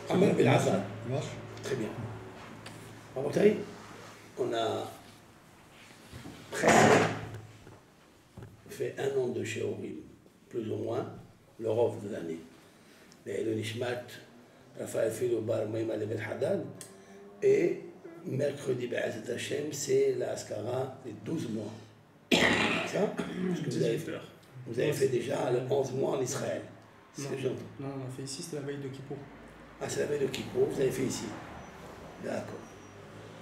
Amar bil Azar. Très bien. Rabotaï, on a presque fait 1 an de Shiurim, plus ou moins, le rov de l'année. Le Nishmat, Raphaël Filo Bar Maïma de Bet Haddad, et mercredi, Be'ezat Hashem, c'est la Askara des 12 mois. Ça, parce que vous avez fait déjà le 11 mois en Israël. Non, on a fait ici, c'était la veille de Kippour. Ah, c'est la veille de Kippour, vous avez fait ici. D'accord.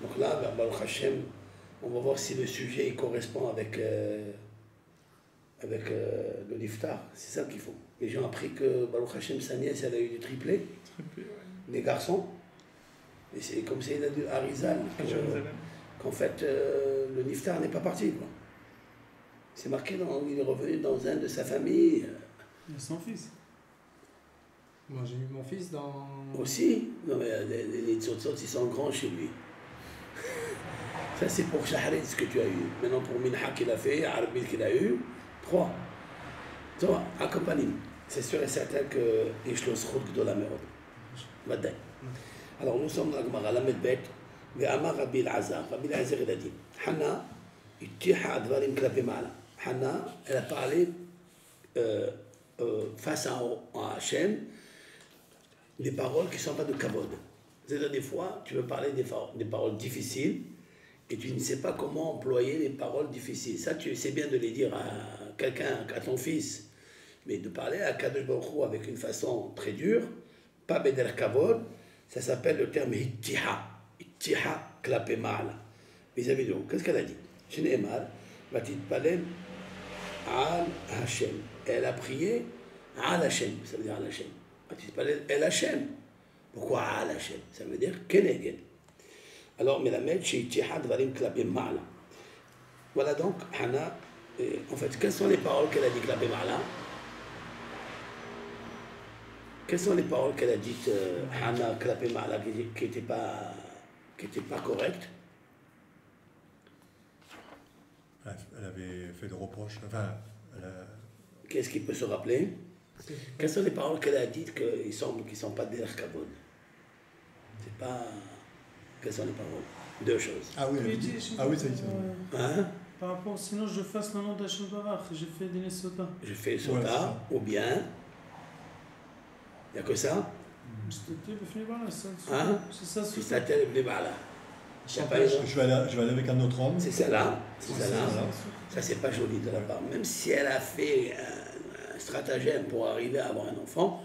Donc là, Baruch Hashem, on va voir si le sujet il correspond avec le Niftar. C'est ça qu'il faut. Les gens ont appris que Baruch Hashem, sa nièce, elle a eu du triplé. Ouais. Les garçons. Et c'est comme ça, il a dit à Rizal qu'en fait, le Niftar n'est pas parti. Quoi. C'est marqué, il est revenu dans un de sa famille. Il a son fils. Moi, j'ai eu mon fils dans... Aussi. Non, mais les tzotzot, ils sont grands chez lui. Ça, c'est pour Shahrid, ce que tu as eu. Maintenant, pour Minha qu'il a fait, Arbil qu'il a eu, 3. Tu vois, accompagne. C'est sûr et certain que Ishlos Khud de la Mérode. Madai. Alors, nous sommes dans la Gemara, la Medbet, mais Amar Rabbi al-Azar. Rabbi al-Azar, il a dit Hana, ittiha advarim klapi ma'ala. Hana, elle a parlé face à Hachem des paroles qui ne sont pas de kavod. C'est-à-dire, des fois, tu veux parler des paroles difficiles et tu ne sais pas comment employer les paroles difficiles. Ça, tu sais bien de les dire à quelqu'un, à ton fils, mais de parler à Kadosh Baruch Hu avec une façon très dure, pas beder kavod, ça s'appelle le terme ittiha. Ittiha klape ma'ala. Mes amis, donc, qu'est-ce qu'elle a dit? Shne'emar, vatitpalel al Hashem. Elle a prié al Hashem, ça veut dire al Hashem. Vatitpalel el Hashem. Pourquoi al Hashem? Ça veut dire keneged. Alors, Melamed, chez Ittiha dvarim klape ma'ala. Voilà donc, Hana, en fait, quelles sont les paroles qu'elle a dit klape ma'ala? Quelles sont les paroles qu'elle a dites, Hana klape ma'ala, qui n'étaient pas correctes? Elle avait fait de reproches. Enfin, Qu'est-ce qui peut se rappeler? Quelles sont les paroles qu'elle a dites qu'il semble qu'ils ne sont pas derrière Kabod? C'est pas. Quelles sont les paroles? 2 choses. Ah oui, ça y est. Hein? Par rapport, sinon je fasse le nom d'Hachem Barach, je fais des Sota. Je fais Sota, ou bien. Il n'y a que ça? Hein? C'est ça, c'est ça. Je vais aller avec un autre homme. C'est celle-là. Ça, c'est pas joli de la part. Même si elle a fait un stratagème pour arriver à avoir un enfant,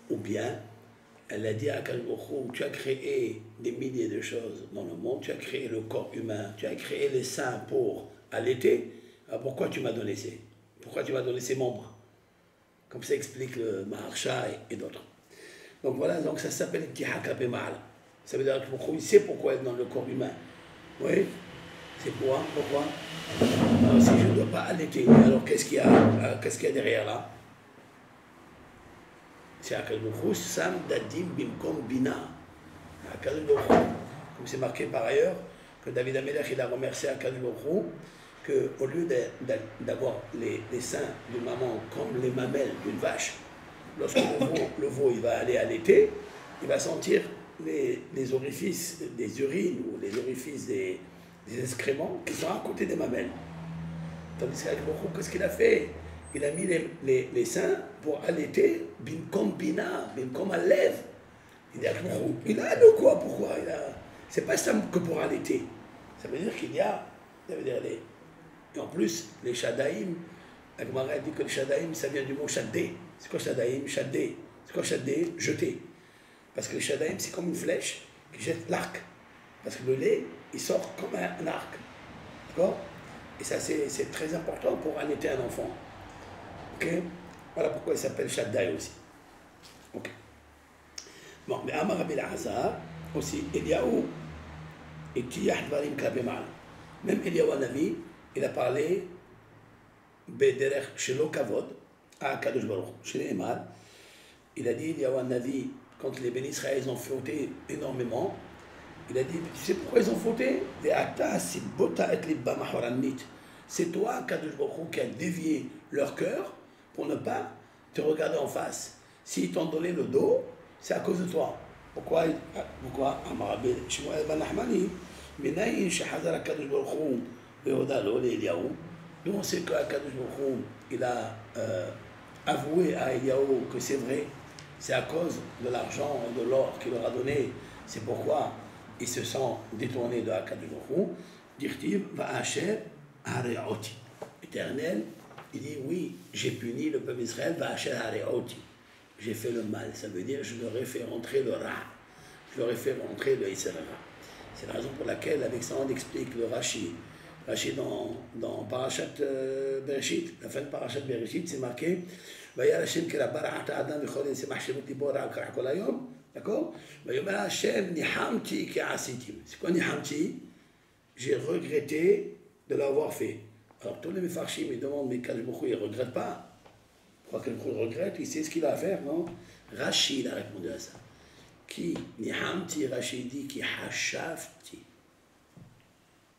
ou bien elle a dit à Kalbochou, tu as créé des milliers de choses dans le monde, tu as créé le corps humain, tu as créé les seins pour allaiter, alors pourquoi tu m'as donné ces membres? Comme ça explique le Maharsha et d'autres. Donc voilà, donc ça s'appelle Tihaka Pemal. Ça veut dire qu'il sait pourquoi être dans le corps humain. Oui, c'est pourquoi? Alors, si je ne dois pas allaiter, alors qu'est-ce qu'il y a derrière là? C'est Akadosh Baruch Hu, Sam Dadim Bimkom Bina. Akadosh Baruch Hu, comme c'est marqué par ailleurs, que David Amelech il a remercié Akadosh Baruch Hu, qu'au lieu d'avoir les seins d'une maman comme les mamelles d'une vache, lorsque le veau il va aller allaiter, il va sentir les orifices des urines ou les orifices des excréments qui sont à côté des mamelles. Tandis qu'est-ce qu'il a fait? Il a mis les seins pour allaiter, bimkom bina, bimkom alev. Il a de quoi? Pourquoi? C'est pas ça que pour allaiter. Ça veut dire qu'il y a, et en plus, les shadaïm, la Gemara dit que le shadaïm, ça vient du mot shadé. C'est quoi shadaïm? Shadé. C'est quoi shadé? Jeter. Parce que le shadaïm, c'est comme une flèche qui jette l'arc. Parce que le lait, il sort comme un arc. D'accord? Et ça, c'est très important pour allaiter un enfant. Ok? Voilà pourquoi il s'appelle Shaddai aussi. Ok. Bon, mais Amar Rabbi al-Azar, aussi, Eliyahu, et Tiyah Dvarim Klape Ma'ala. Même Eliyahu Hanavi, il a parlé Bederech Shelo Kavod à Kadosh Baruch chez les Emad. Il a dit, Eliyahu Hanavi, quand les bénis Israël ont fauté énormément, il a dit, tu sais pourquoi ils ont fauté? C'est toi, Kadosh Baruch, qui a dévié leur cœur pour ne pas te regarder en face. S'ils t'ont donné le dos, c'est à cause de toi. pourquoi Amarabi Shmuel ben Nahmani, Minaïn Shahazar Akadosh Baruch Hu, Yehuda Lo Eliyahu. Nous on sait qu'Akadosh Baruch Hu, il a avoué à Eliyahu que c'est vrai, c'est à cause de l'argent et de l'or qu'il leur a donné. C'est pourquoi ils se sont détournés de Akadosh Baruch Hu. Dirtiv va Hacher Hareoti. Éternel, il dit oui, j'ai puni le peuple d'Israël, va Hacher Hareoti. J'ai fait le mal, ça veut dire je leur ai fait rentrer le Ra, je leur ai fait rentrer le Isra. C'est la raison pour laquelle Alexandre explique le Rashi. Rashi dans Parashat Bereshit, la fin de Parashat Bereshit, c'est marqué Vayal Hashem ki bara'ata adam v'chol yisemach shemot libo ra kol hayom, d'accord? Vayomer Hashem nihamti ki asitim. C'est quoi nihamti? J'ai regretté de l'avoir fait. Alors tous les Mefarshim me demandent mais Kadosh Baruch Hu, il ne regrette pas. Pourquoi Kadosh Baruch Hu regrette? Il sait ce qu'il a à faire, non? Rashi il a répondu à ça. Qui nihamti, Rashi dit qui hashafti.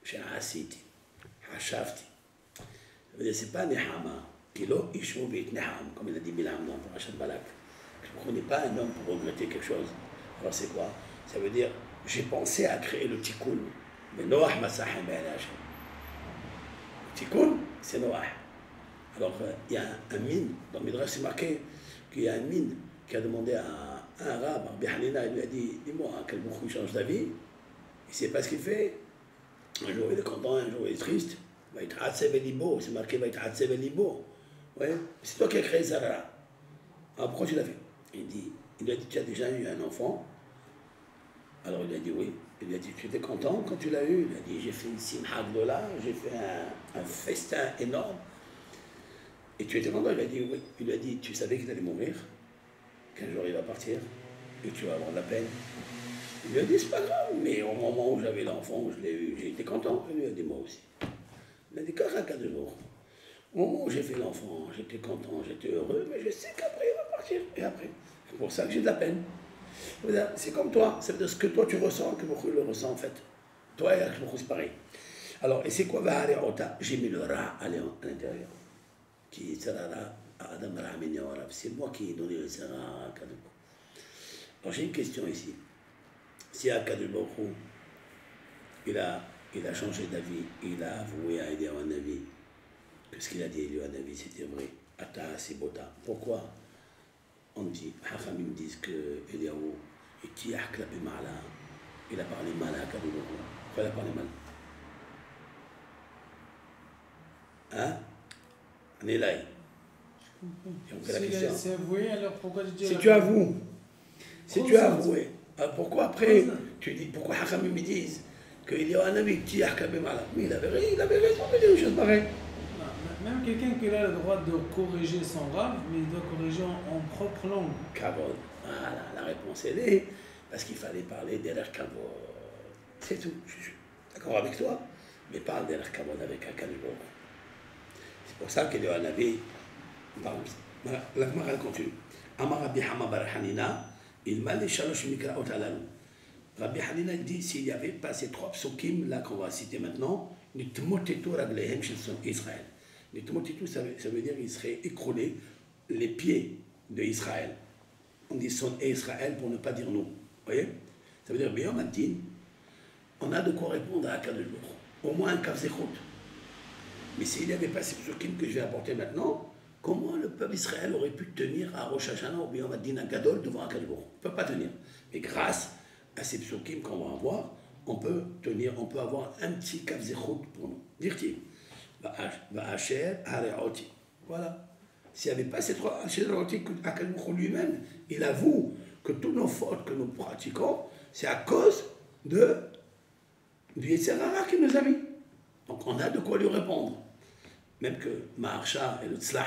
Sha'asiti. Hashafti. Ça veut dire c'est pas nihama. Kilo ishmu bit niham, comme il a dit Bilam dans Parashat Balak. Je ne connais pas un homme pour regretter quelque chose. Alors c'est quoi? Ça veut dire j'ai pensé à créer le tikkun. Mais Noach Masahim Ben Hashem. Le tikkun, c'est Noach. Alors il y a un mine, dans le Midrash c'est marqué qu'il y a un mine qui a demandé à un arabe, Rabbi Hanina, il lui a dit dis-moi, quel beaucoup change d'avis. Il ne sait pas ce qu'il fait. Un jour il est content, un jour il est triste. C'est marqué Vaït'atsev Libo. Ouais, c'est toi qui as créé Sarah. Alors pourquoi tu l'as fait? Il lui a dit tu as déjà eu un enfant? Alors il a dit oui. Il lui a dit tu étais content quand tu l'as eu? Il a dit j'ai fait une simha gdola, j'ai fait un festin énorme. Et tu étais content? Il a dit oui. Il lui a dit tu savais qu'il allait mourir, qu'un jour il va partir et tu vas avoir de la peine. Il lui a dit c'est pas grave, mais au moment où j'avais l'enfant, je l'ai eu, j'ai été content. Il lui a dit moi aussi. Il a dit qu'à de jours. Au moment où j'ai fait l'enfant, j'étais content, j'étais heureux, mais je sais qu'après il va partir. Et après, c'est pour ça que j'ai de la peine. C'est comme toi, c'est de ce que toi tu ressens que beaucoup le ressent en fait. Toi et beaucoup c'est pareil. Alors, et c'est quoi j'ai mis le Ra à l'intérieur. Qui sera à Adam Rahmini Arab. C'est moi qui ai donné le Sera à Kadosh. Alors j'ai une question ici. Si à Kadosh Baruch il a changé d'avis, il a avoué à Eliyahu Hanavi que ce qu'il a dit à Eliyahu Hanavi c'était vrai. Ata Sibota. Pourquoi on dit, Hachamim disent que Eliyahu il a parlé mal à Kadosh Baruch. Pourquoi il a parlé mal? Hein? On est là. C'est avoué, alors pourquoi tu dis? Si tu avoues, alors pourquoi après tu dis, pourquoi Hachamim me disent qu'il y a un ami qui a Hachamim malade? Oui, il avait raison de dire une chose pareille. Même quelqu'un qui a le droit de corriger son rave, mais il doit corriger en propre langue. Kavod. Voilà, la réponse elle est parce qu'il fallait parler d'Eler Kavod. C'est tout. Je suis d'accord avec toi, mais parle d'Eler Kavod avec un Kadosh. C'est pour ça qu'il y a un avis. La Gemara continue. Amar Rabbi Hama bar Hanina, il m'a les shalosh mikraot halalu. Rabbi Hanina dit s'il n'y avait pas ces trois psukim là qu'on va citer maintenant, nitmotetu raglehem shel son Israël. Nitmotetu ça veut dire qu'il serait écroulé les pieds de Israël. On dit son Israël pour ne pas dire nous. Vous voyez? Ça veut dire bien matin, on a de quoi répondre à Kadosh Baruch. Au moins un kavzechut. Mais s'il n'y avait pas ces psukim que je vais apporter maintenant, comment le peuple d'Israël aurait pu tenir à Rosh Hashanah ou bien Madina Gadol devant Akadosh Baruch? On ne peut pas tenir. Mais grâce à ces psukim qu'on va avoir, on peut tenir, on peut avoir un petit kavzechut pour nous. Dire-t-il, Va'asher hareoti. Voilà. S'il n'y avait pas ces trois hareoti, Akadosh Baruch lui-même, il avoue que toutes nos fautes que nous pratiquons, c'est à cause du Yetzer Hara qui nous a mis. Donc on a de quoi lui répondre. Même que Maharsha et le Tzlah,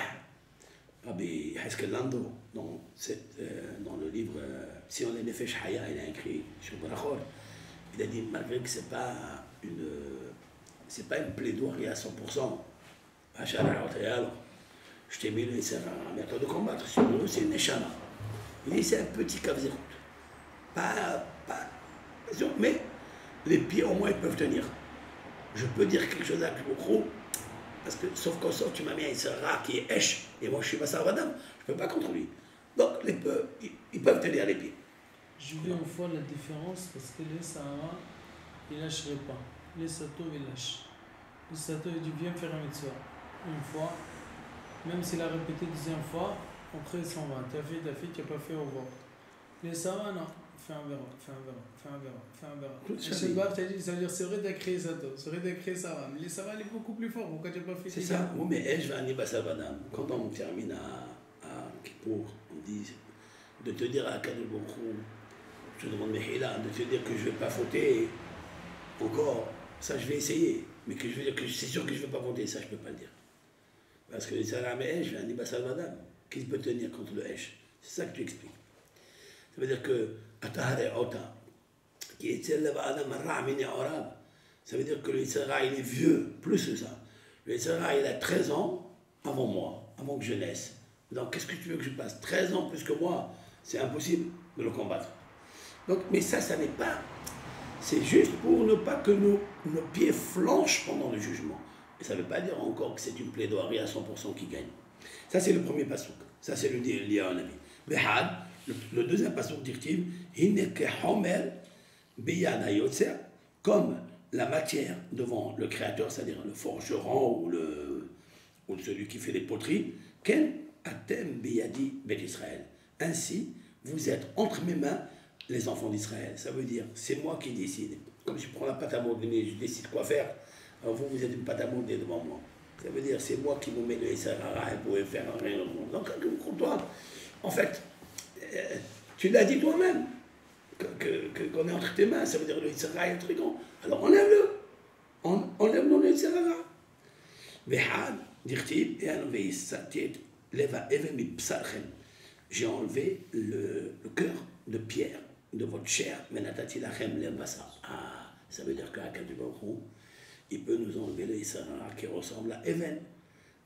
Rabbi Heskel Lando, dans le livre Sion le Nefesh Haya, il a écrit sur Barachor, il a dit malgré que c'est pas une plaidoirie à 100%, alors, je t'ai mis le Yetzer Hara, mais à toi de combattre, sur nous c'est une Neshama. Il dit c'est un petit kavzerut. Mais les pieds au moins ils peuvent tenir. Je peux dire quelque chose à Koukrou, parce que sauf qu'en sorte tu m'as mis un Isra qui est Esh, et moi je suis Bassar Vadam, je ne peux pas contre lui. Donc ils peuvent tenir les pieds. J'ai vu une fois la différence parce que les Sahara, ils ne lâcheraient pas. Les Sato, ils lâchent. Les Sato, ils disent viens faire un mitzvah. Une fois, même s'il a répété deuxième fois, après il s'en va. Tu as fait, tu n'as pas fait, au revoir. Les Sahara, non. Fais un verre, fais un verre, fais un verre, fais un verre. Ça veut dire c'est vrai d'être créé Sato, c'est vrai d'être créé Sahara. Mais les Sahara, il est beaucoup plus fort. Pourquoi tu n'as pas fait? C'est ça. Oui, mais je vais aller Basavadam. Quand on termine à Kippour, on dit de te dire à Kadel Bokrou, je te demande Mehila, de te dire que je ne vais pas fauter encore, ça je vais essayer. Mais que je veux dire que c'est sûr que je ne vais pas fauter, ça je ne peux pas le dire. Parce que les Sahara, mais je vais aller Basavadam. Qui peut tenir contre le Hesh? C'est ça que tu expliques. Ça veut dire que ça veut dire que le Yitzhara il est vieux, plus que ça. Le Yitzhara il a 13 ans avant moi, avant que je naisse. Donc qu'est-ce que tu veux que je passe 13 ans plus que moi, c'est impossible de le combattre. Donc, mais ça n'est pas. C'est juste pour ne pas que nos pieds flanchent pendant le jugement. Et ça ne veut pas dire encore que c'est une plaidoirie à 100% qui gagne. Ça c'est le premier passouk. Ça c'est le lié à un ami. Behad, le deuxième passouk directive, comme la matière devant le créateur, c'est-à-dire le forgeron ou celui qui fait les poteries, ken atem biyadi bet Israël. Ainsi, vous êtes entre mes mains les enfants d'Israël. Ça veut dire, c'est moi qui décide. Comme je prends la pâte à modeler, je décide quoi faire. Alors vous êtes une pâte à modeler devant moi. Ça veut dire, c'est moi qui vous mets le Sarara et vous pouvez faire rien au monde. Donc, toi, en fait, tu l'as dit toi-même, qu'on est entre tes mains, ça veut dire le Sarara est très grand. Alors enlève-le. Enlève-le le Sarara. Vehad, dit-il, et enlevé sa tête, leva evemi psarchem. J'ai enlevé le cœur de pierre de votre chair, menatati lachem levasa. Ah, ça veut dire qu'Akadosh Baruch Hu, il peut nous enlever le Yitzhara qui ressemble à Even.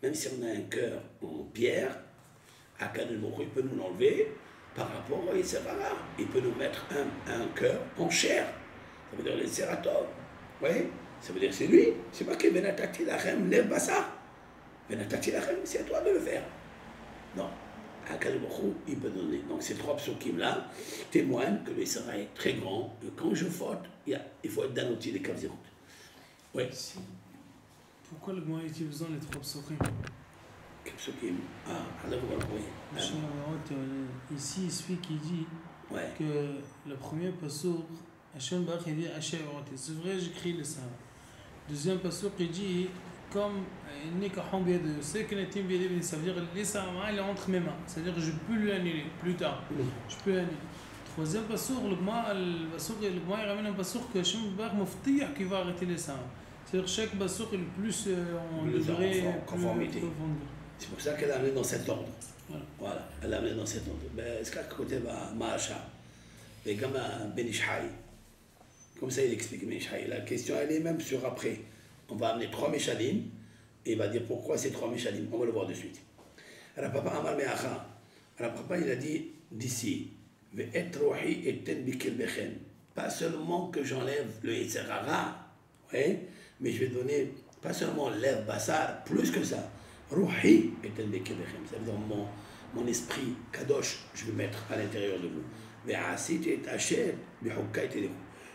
Même si on a un cœur en pierre, Akadosh Baruch Hu, il peut nous l'enlever par rapport au Yitzhara. Il peut nous mettre un cœur en chair. Ça veut dire le Yitzharatov. Vous voyez? Ça veut dire c'est lui. C'est pas que Benatati Lachem Levasa. Benatati Lachem, c'est à toi de le faire. Non. Akadosh Baruch Hu, il peut donner. Donc ces trois psukim-là témoignent que le Yitzhara est très grand. Et quand je faute, il faut être danoti des kavzirut. Oui. Pourquoi le Gmara a-t-il besoin des trois psukim? Psukim. Ah, alors vous voyez. Ici, il suit qui dit que le premier passouk, Hachem Baruch il dit Hachem c'est vrai, j'écris le Sahara. Deuxième passouk, il dit comme c'est que ça veut dire les Sahara, il est entre mes mains. C'est-à-dire que je peux lui annuler plus tard. Je peux l'annuler. Troisième passouk, le Gmara il ramène un passouk que Hachem Baruch muftiya qui va arrêter les Sahara. C'est-à-dire chaque passouk est le plus en degré conformité. C'est pour ça qu'elle a amené dans cet ordre. Voilà, elle a amené dans cet ordre. Est-ce qu'à côté va Maasha, les gamins Ben Ishai, comme ça il explique Ben Ishai. La question elle est même sur après. On va amener 3 Meshalim et il va dire pourquoi ces 3 Meshalim. On va le voir de suite. Alors papa Amar Meacha. Alors papa il a dit d'ici, pas seulement que j'enlève le Yitzhara, mais je vais donner pas seulement l'herbe bassar, plus que ça. Ruhi eten bekebechem. Ça veut dire mon esprit kadosh, je vais mettre à l'intérieur de vous.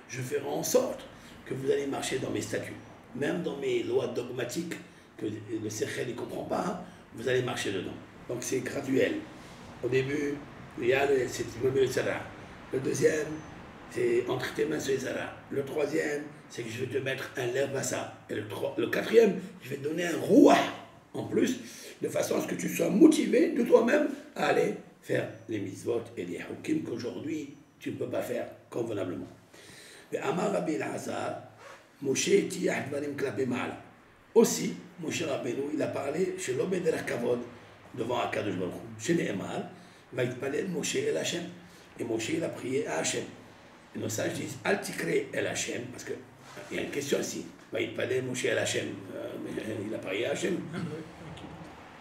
Je ferai en sorte que vous allez marcher dans mes statuts. Même dans mes lois dogmatiques, que le Sechel ne comprend pas, vous allez marcher dedans. Donc c'est graduel. Au début, il y a le Yitzhara. Le deuxième, c'est entre tes mains ce Yitzhara. Le troisième, c'est que je vais te mettre un lèvre bassa. Et le quatrième, je vais te donner un rouah en plus, de façon à ce que tu sois motivé de toi-même à aller faire les mitzvot et les hukim qu'aujourd'hui tu ne peux pas faire convenablement. Mais Amar Rabbi Elazar, Moshe tiyah dvarim klape ma'ala. Aussi, Moshe Rabbeinu, il a parlé chez l'Obed el Kavod devant Akadosh Baruch Hu. Chez Nehemar, va yitpalel Moshe el Hashem. Et Moshe il a prié à Hashem. Et nos sages disent Al tikre el Hashem, parce qu'il y a une question ici. Va yitpalel Moshe el Hashem. Il a prié à Hashem.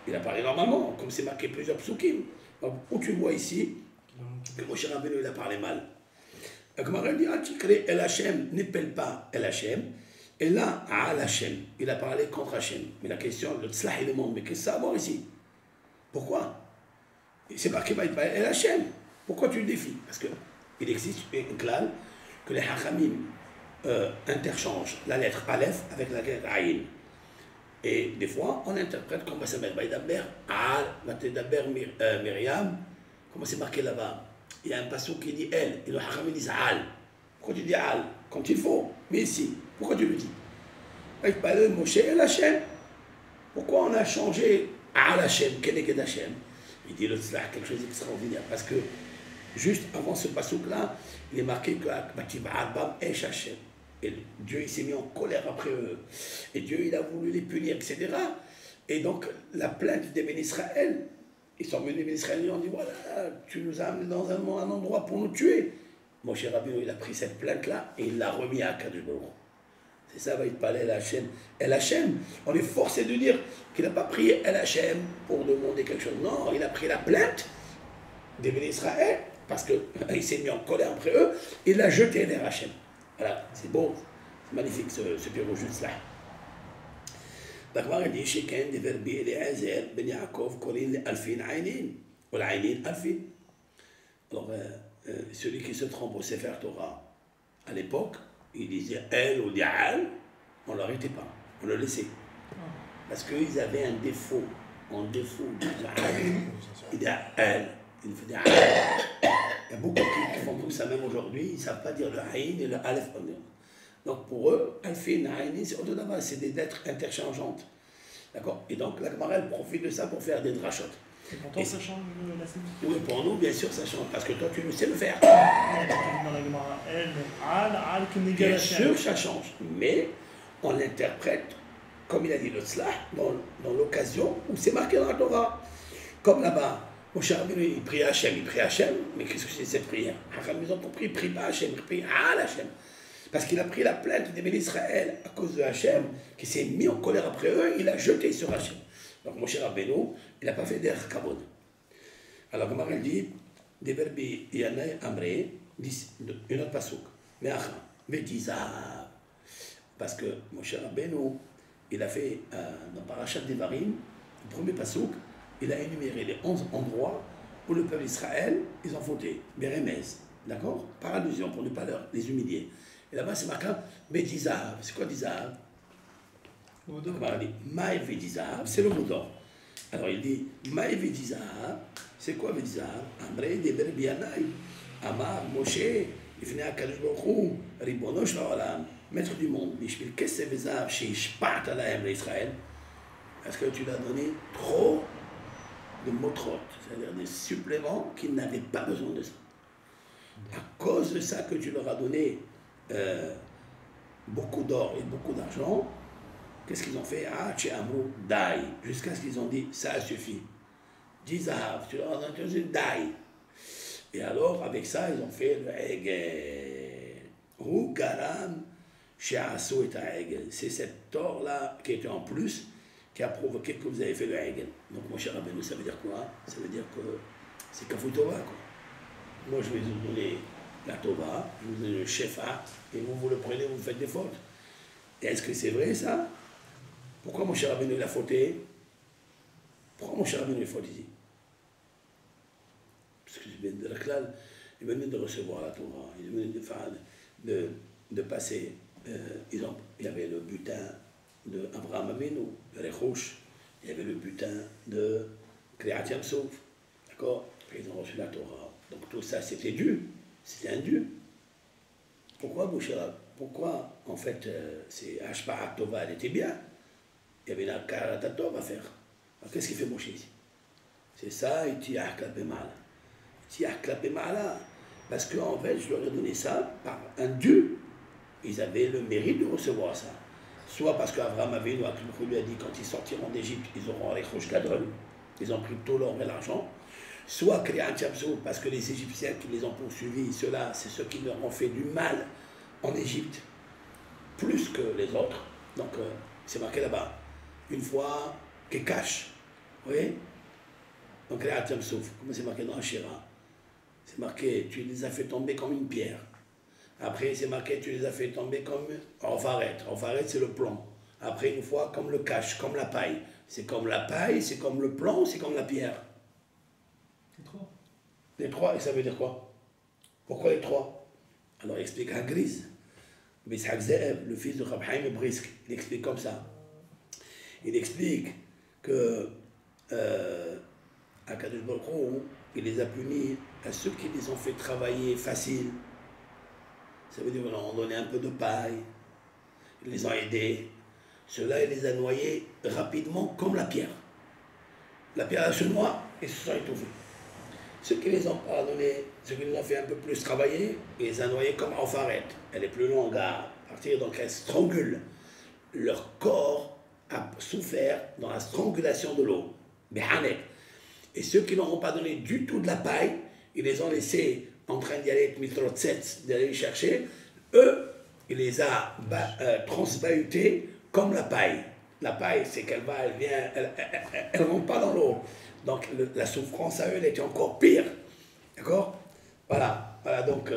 Il a parlé normalement, comme c'est marqué plusieurs psukim. Où tu vois ici que Moshe Rabbeinu il a parlé mal. La Gemara dit Al tikre el Hashem, n'épelle pas el Hashem. Et là, Al Hashem, il a parlé contre Hashem. Mais la question, le tzlah il demande, mais qu'est-ce que ça a à voir ici? Pourquoi? C'est marqué El Hashem. Pourquoi tu le défies? Parce que il existe une clal que les Hachamim interchangent la lettre Aleph avec la lettre Aïn. Et des fois, on interprète comme ça s'appelle Baïdaber, Al, Baïdaber Myriam, comment c'est marqué là-bas. Il y a un passage qui dit elle, et le Hachamim dit Al. Pourquoi tu dis Al? Quand il faut, mais ici, pourquoi tu le dis? Avec Palel, Moshe et Hachem. Pourquoi on a changé Al Hachem, Keneged Hachem? Il dit le Tzlach, quelque chose d'extraordinaire, parce que juste avant ce passage-là, il est marqué que Arbam Esh Hachem. Et Dieu il s'est mis en colère après eux. Et Dieu il a voulu les punir, etc. Et donc la plainte des Ben Israël, ils sont venus des Ben Israël et ont dit voilà, tu nous as amenés dans un endroit pour nous tuer. Moshe Rabbeinu il a pris cette plainte-là et il l'a remis à Akadosh Baruch Hu. C'est ça, va il parler El Hachem. El Hachem, on est forcé de dire qu'il n'a pas pris El Hachem pour demander quelque chose. Non, il a pris la plainte des Ben Israël parce qu'il s'est mis en colère après eux et il l'a jeté vers Hachem. Voilà, c'est beau, c'est magnifique ce bureau juste là. L'Agmar dit chacun des verbes Eliezer, Ben Yaakov, Korin, Alfin, Aïnin, ou l'Aïnin, Alfin. Alors, celui qui se trompe au Sefer Torah, à l'époque, il disait El ou Dial, on ne l'arrêtait pas, on le laissait. Parce qu'ils avaient un défaut, il dit El, il faisait El. Il y a beaucoup qui font tout ça, même aujourd'hui, ils ne savent pas dire le Aïn et le Aleph. Donc pour eux, Alfin, Aïn, c'est des lettres interchangeantes. D'accord? Et donc la Gemara, elle profite de ça pour faire des drachot. Et pourtant ça change la série. Oui, pour nous, bien sûr, ça change, parce que toi, tu le sais le faire. Dans la Gemara, bien sûr, ça change, mais on l'interprète, comme il a dit le Tzlach, dans l'occasion où c'est marqué dans la Torah. Comme là-bas. Moshe Rabbeinu, il prie Hachem, mais qu'est-ce que c'est cette prière? Ils ont compris, il prie pas Hachem, il prie Al Hachem. Parce qu'il a pris la plainte des Ben Israël à cause de Hachem, qui s'est mis en colère après eux, il a jeté sur Hachem. Donc Moshe Rabbeinu, il n'a pas fait d'Er Kavod. Alors Gemara dit, des verbes Yanay Amré, une autre pasouk, Me'acha, Ve'tizav. Parce que Moshe Rabbeinu, il a fait dans Parashat Devarim, le premier pasouk, il a énuméré les 11 endroits où le peuple d'Israël, ils ont fauté. Bérémez, d'accord? Par allusion, pour ne pas les humilier. Et là-bas, c'est marqué Bédizav. C'est quoi Dizav? Il dit Maï Védizav, c'est le mot d'or. Alors il dit Maï Védizav, c'est quoi Védizav? Amré de Berbianaï, Amar, Moshe, il venait à Kadosh Baruch Hu, Ribono Shel Haolam, maître du monde, Bishvil Kesef Vezav, Sheishpat Alahem l'Israël. Est-ce que tu l'as donné trop de motrot, c'est-à-dire des suppléments qu'ils n'avaient pas besoin de ça. À cause de ça que tu leur as donné beaucoup d'or et beaucoup d'argent, qu'est-ce qu'ils ont fait? Ah, tu as un mot dai, jusqu'à ce qu'ils ont dit ça suffit. Dizav, tu leur as donné dai. Et alors, avec ça, ils ont fait le Hegel. Ou Garam, Sheasu et Hegel. C'est cet or-là qui était en plus, qui a provoqué que vous avez fait le Hegel. Donc, mon cher Rabbeinu, ça veut dire quoi? Ça veut dire que c'est Kafou Tova, quoi. Moi, je vais vous donner la Tova, je vous donne le Shefa, et vous le prenez, vous faites des fautes. Et est-ce que c'est vrai, ça? Pourquoi mon cher Rabbeinu, il a fauté? Pourquoi mon cher Rabbeinu, il a fauté ici? Parce que de la classe, il venait de recevoir la Torah, il venait de passer, il y avait le butin d'Abraham Avinu, de Rechouch, il y avait le butin de Kriyat Yam-Suf, d'accord? Puis ils ont reçu la Torah. Donc tout ça, c'était dû, c'était un dû. Pourquoi, Bouchera? Pourquoi, en fait, c'est Hashpa'at Tova, elle était bien. Il y avait la Karata Tova à faire. Alors qu'est-ce qu'il fait Moshe ici? C'est ça, il tient à clapper mal. Il tient à clapper mal, parce qu'en fait, je leur ai donné ça par un dû. Ils avaient le mérite de recevoir ça. Soit parce qu'Abraham Avinu lui a dit quand ils sortiront d'Égypte, ils auront les Rosh Gadol, ils ont pris tout l'or et l'argent. Soit Kriyat Yam-Suf, parce que les Égyptiens qui les ont poursuivis, ceux-là, c'est ceux qui leur ont fait du mal en Égypte, plus que les autres. Donc, c'est marqué là-bas. Une fois, Kekash, vous voyez? Donc, Kriyat Yam-Suf, comment c'est marqué dans Hashira? C'est marqué, tu les as fait tomber comme une pierre. Après, c'est marqué, tu les as fait tomber comme Orvaret. Orvaret, c'est le plomb. Après, une fois, comme le cache, comme la paille. C'est comme la paille, c'est comme le plomb, c'est comme la pierre. Les trois. Les trois, et ça veut dire quoi? Pourquoi les trois? Alors il explique à Grise, Bishak Ze'ev, le fils de Rabhaim Brisk, il explique comme ça. Il explique que Akadosh Baruch Hu, il les a punis à ceux qui les ont fait travailler facile. Ça veut dire qu'ils leur ont donné un peu de paille, ils les ont aidés. Ceux-là, il les a noyés rapidement comme la pierre. La pierre, elle se noie et se sont étouffés. Ceux qui les ont pardonnés, ceux qui les ont fait un peu plus travailler, il les a noyés comme Afaret. Elle est plus longue à partir, donc elle strangule. Leur corps a souffert dans la strangulation de l'eau. Behanek. Et ceux qui n'auront pas donné du tout de la paille, ils les ont laissés en train d'y aller, d'aller les chercher. Eux, il les a transbahutés comme la paille. La paille, c'est qu'elle va, elle vient, elle ne rentre pas dans l'eau. Donc la souffrance à eux, elle était encore pire. D'accord? Voilà, donc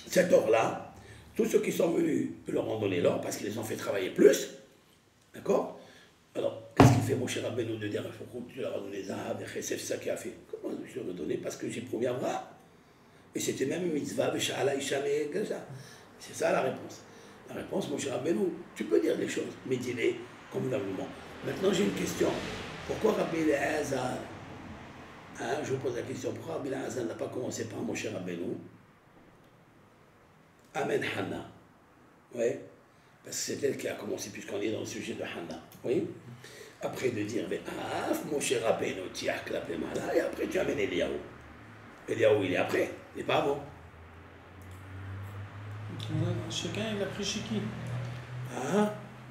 cette or-là, tous ceux qui sont venus, ils leur ont donné l'or parce qu'ils les ont fait travailler plus. D'accord? Alors, qu'est-ce qu'il fait Moshe Rabbeinu de dire tu leur as donné Zahav et c'est ça qu'il a fait? Comment je leur ai donné? Parce que j'ai promis Abraham. Et c'était même une mitzvah, c'est ça la réponse. La réponse, Moshe Rabbeinu, tu peux dire des choses, mais dis-les convenablement. Maintenant, j'ai une question. Pourquoi Rabbi Elazar, je vous pose la question, pourquoi Rabbi Elazar n'a pas commencé par Moshe Rabbeinu? Amen Hanna. Oui, parce que c'est elle qui a commencé, puisqu'on est dans le sujet de Hanna. Oui. Après de dire, Moshe Rabbeinu, tiak la pemala, et après tu amènes Eliyahu. Eliyahu, il est après, il n'est pas avant. Chacun il a pris Chiki.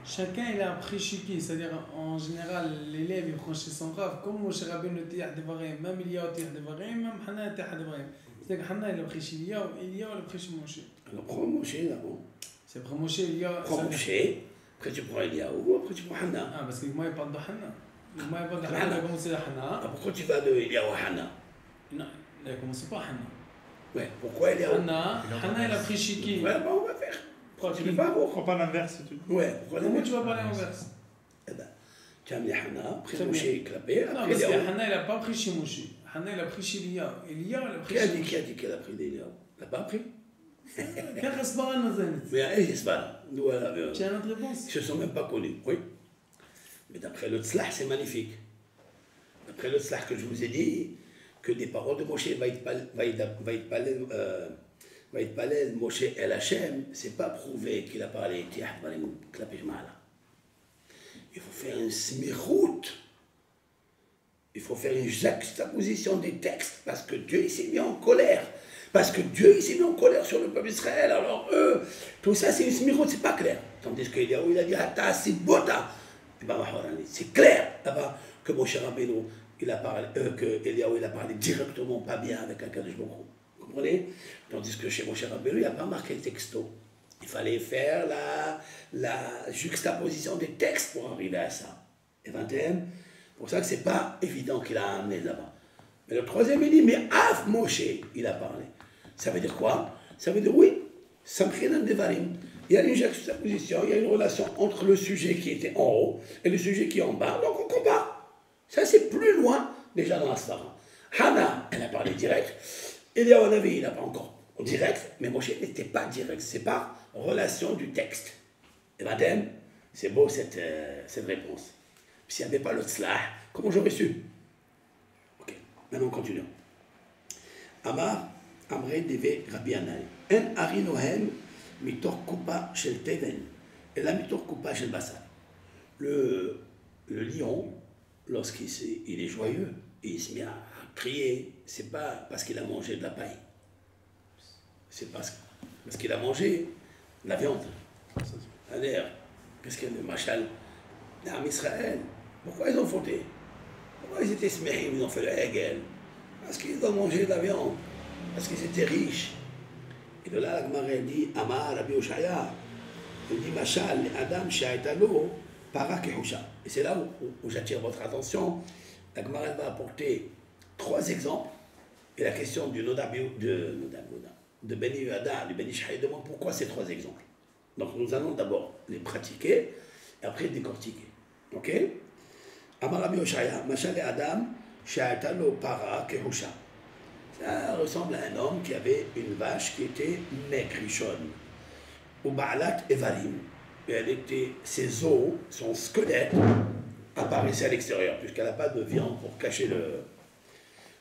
Chacun il a pris Chiki, c'est-à-dire en général l'élève il prend chez son rave, comme Moshe Rabbeinu Tiah Devarim, même Eliyahu Tiah Devarim, même Hanna Tiah Devarim. C'est-à-dire que Hanna il a pris chez Eliyahu, Eliyahu il a pris chez Moshe. Alors prends Moshe d'abord. C'est après Moshe, Eliyahu. Prends Moshe, après tu prends Eliyahu, après tu prends Hanna. Ah, parce que moi il parle de Hanna. Moi il parle de Hanna, il a commencé de Hanna. Pourquoi tu vas de Eliyahu à Hanna? Non, il a commencé par Hanna. Ouais, pourquoi Eliyahu? Hanna, il a pris Chiki. Ouais, bah on va faire. Tu ne veux pas Pourquoi pas l'inverse? Ouais, pourquoi l'inverse? Comment tu vas parler l'inverse? Eh ben, tu as amené Hanna, après Moshe est clapé. Non, parce que Hanna il n'a pas pris chez Moshe. Hanna il a pris chez Eliyahu. Eliyahu il a pris chez Moshe. Qui a dit qu'elle a pris d'Eliyahu? Elle n'a pas pris? كان غصبان نزلت. Mais elle est pas. Tu as notre réponse? Ils ne se sont même pas connus, oui. Mais d'après le tzlah, c'est magnifique. D'après le tzlah que je vous ai dit, que des paroles de Moshe Vaïtpalel, Moshe El Hashem, c'est pas prouvé qu'il a parlé. Il faut faire une smirout. Il faut faire une juxtaposition des textes parce que Dieu il s'est mis en colère. Parce que Dieu il s'est mis en colère sur le peuple d'Israël. Alors eux, tout ça c'est une smirout, c'est pas clair. Tandis qu'il il a dit Hata Sibota. C'est clair là-bas que Moshe Rabbeinu il a parlé, que Eliyahu il a parlé directement pas bien avec Akadosh Baruch Hu. Vous comprenez? Tandis que chez Moshe Rabbeinu il n'y a pas marqué le texto. Il fallait faire la juxtaposition des textes pour arriver à ça. Et 21, pour ça que c'est pas évident qu'il a amené là-bas. Mais le troisième il dit mais Av Moshe il a parlé. Ça veut dire quoi? Ça veut dire oui, Samchinan Devarim. Il y a une juxtaposition, il y a une relation entre le sujet qui était en haut et le sujet qui est en bas, donc on compare. Ça c'est plus loin déjà dans la Svara. Hana, elle a parlé direct. Eliyahu Hanavi, il n'a pas encore direct, mais Moshe n'était pas direct. C'est par relation du texte. Et madame, c'est beau cette réponse. Puis s'il n'y avait pas le tzlah, comment j'aurais su? Ok, maintenant continuons. Amar, Amrei Deve Rabbi Anai. En Ari Nohem, Mitor Kupa Shel Teven. Et là, Mitor Kupa Shel Basar. Le lion, lorsqu'il est joyeux, et il se met à crier, c'est pas parce qu'il a mangé de la paille. C'est parce qu'il a mangé de la viande. C'est-à-dire, qu'est-ce qu'il y a de machal d'Am Israël? Pourquoi ils ont fauté? Pourquoi ils étaient sméhim, ils ont fait le hegel? Parce qu'ils ont mangé de la viande, parce qu'ils étaient riches. Et de là, la Gemara dit, Amar Rabbi Oshaya, il dit, machal, Adam Shaitalo, para kehusha. Et c'est là où j'attire votre attention. La Gemara va apporter 3 exemples. Et la question du de Beni Yehuda, du Beni Ishmael demande pourquoi ces 3 exemples. Donc nous allons d'abord les pratiquer et après décortiquer. Ok? Amar Rabbi Oshaya, machal Adam Shaitalo para kehusha. Ça ressemble à un homme qui avait une vache qui était maigrichonne. Ou Ba'alat Evarim. Et elle était, ses os, son squelette, apparaissait à l'extérieur, puisqu'elle n'a pas de viande pour cacher le.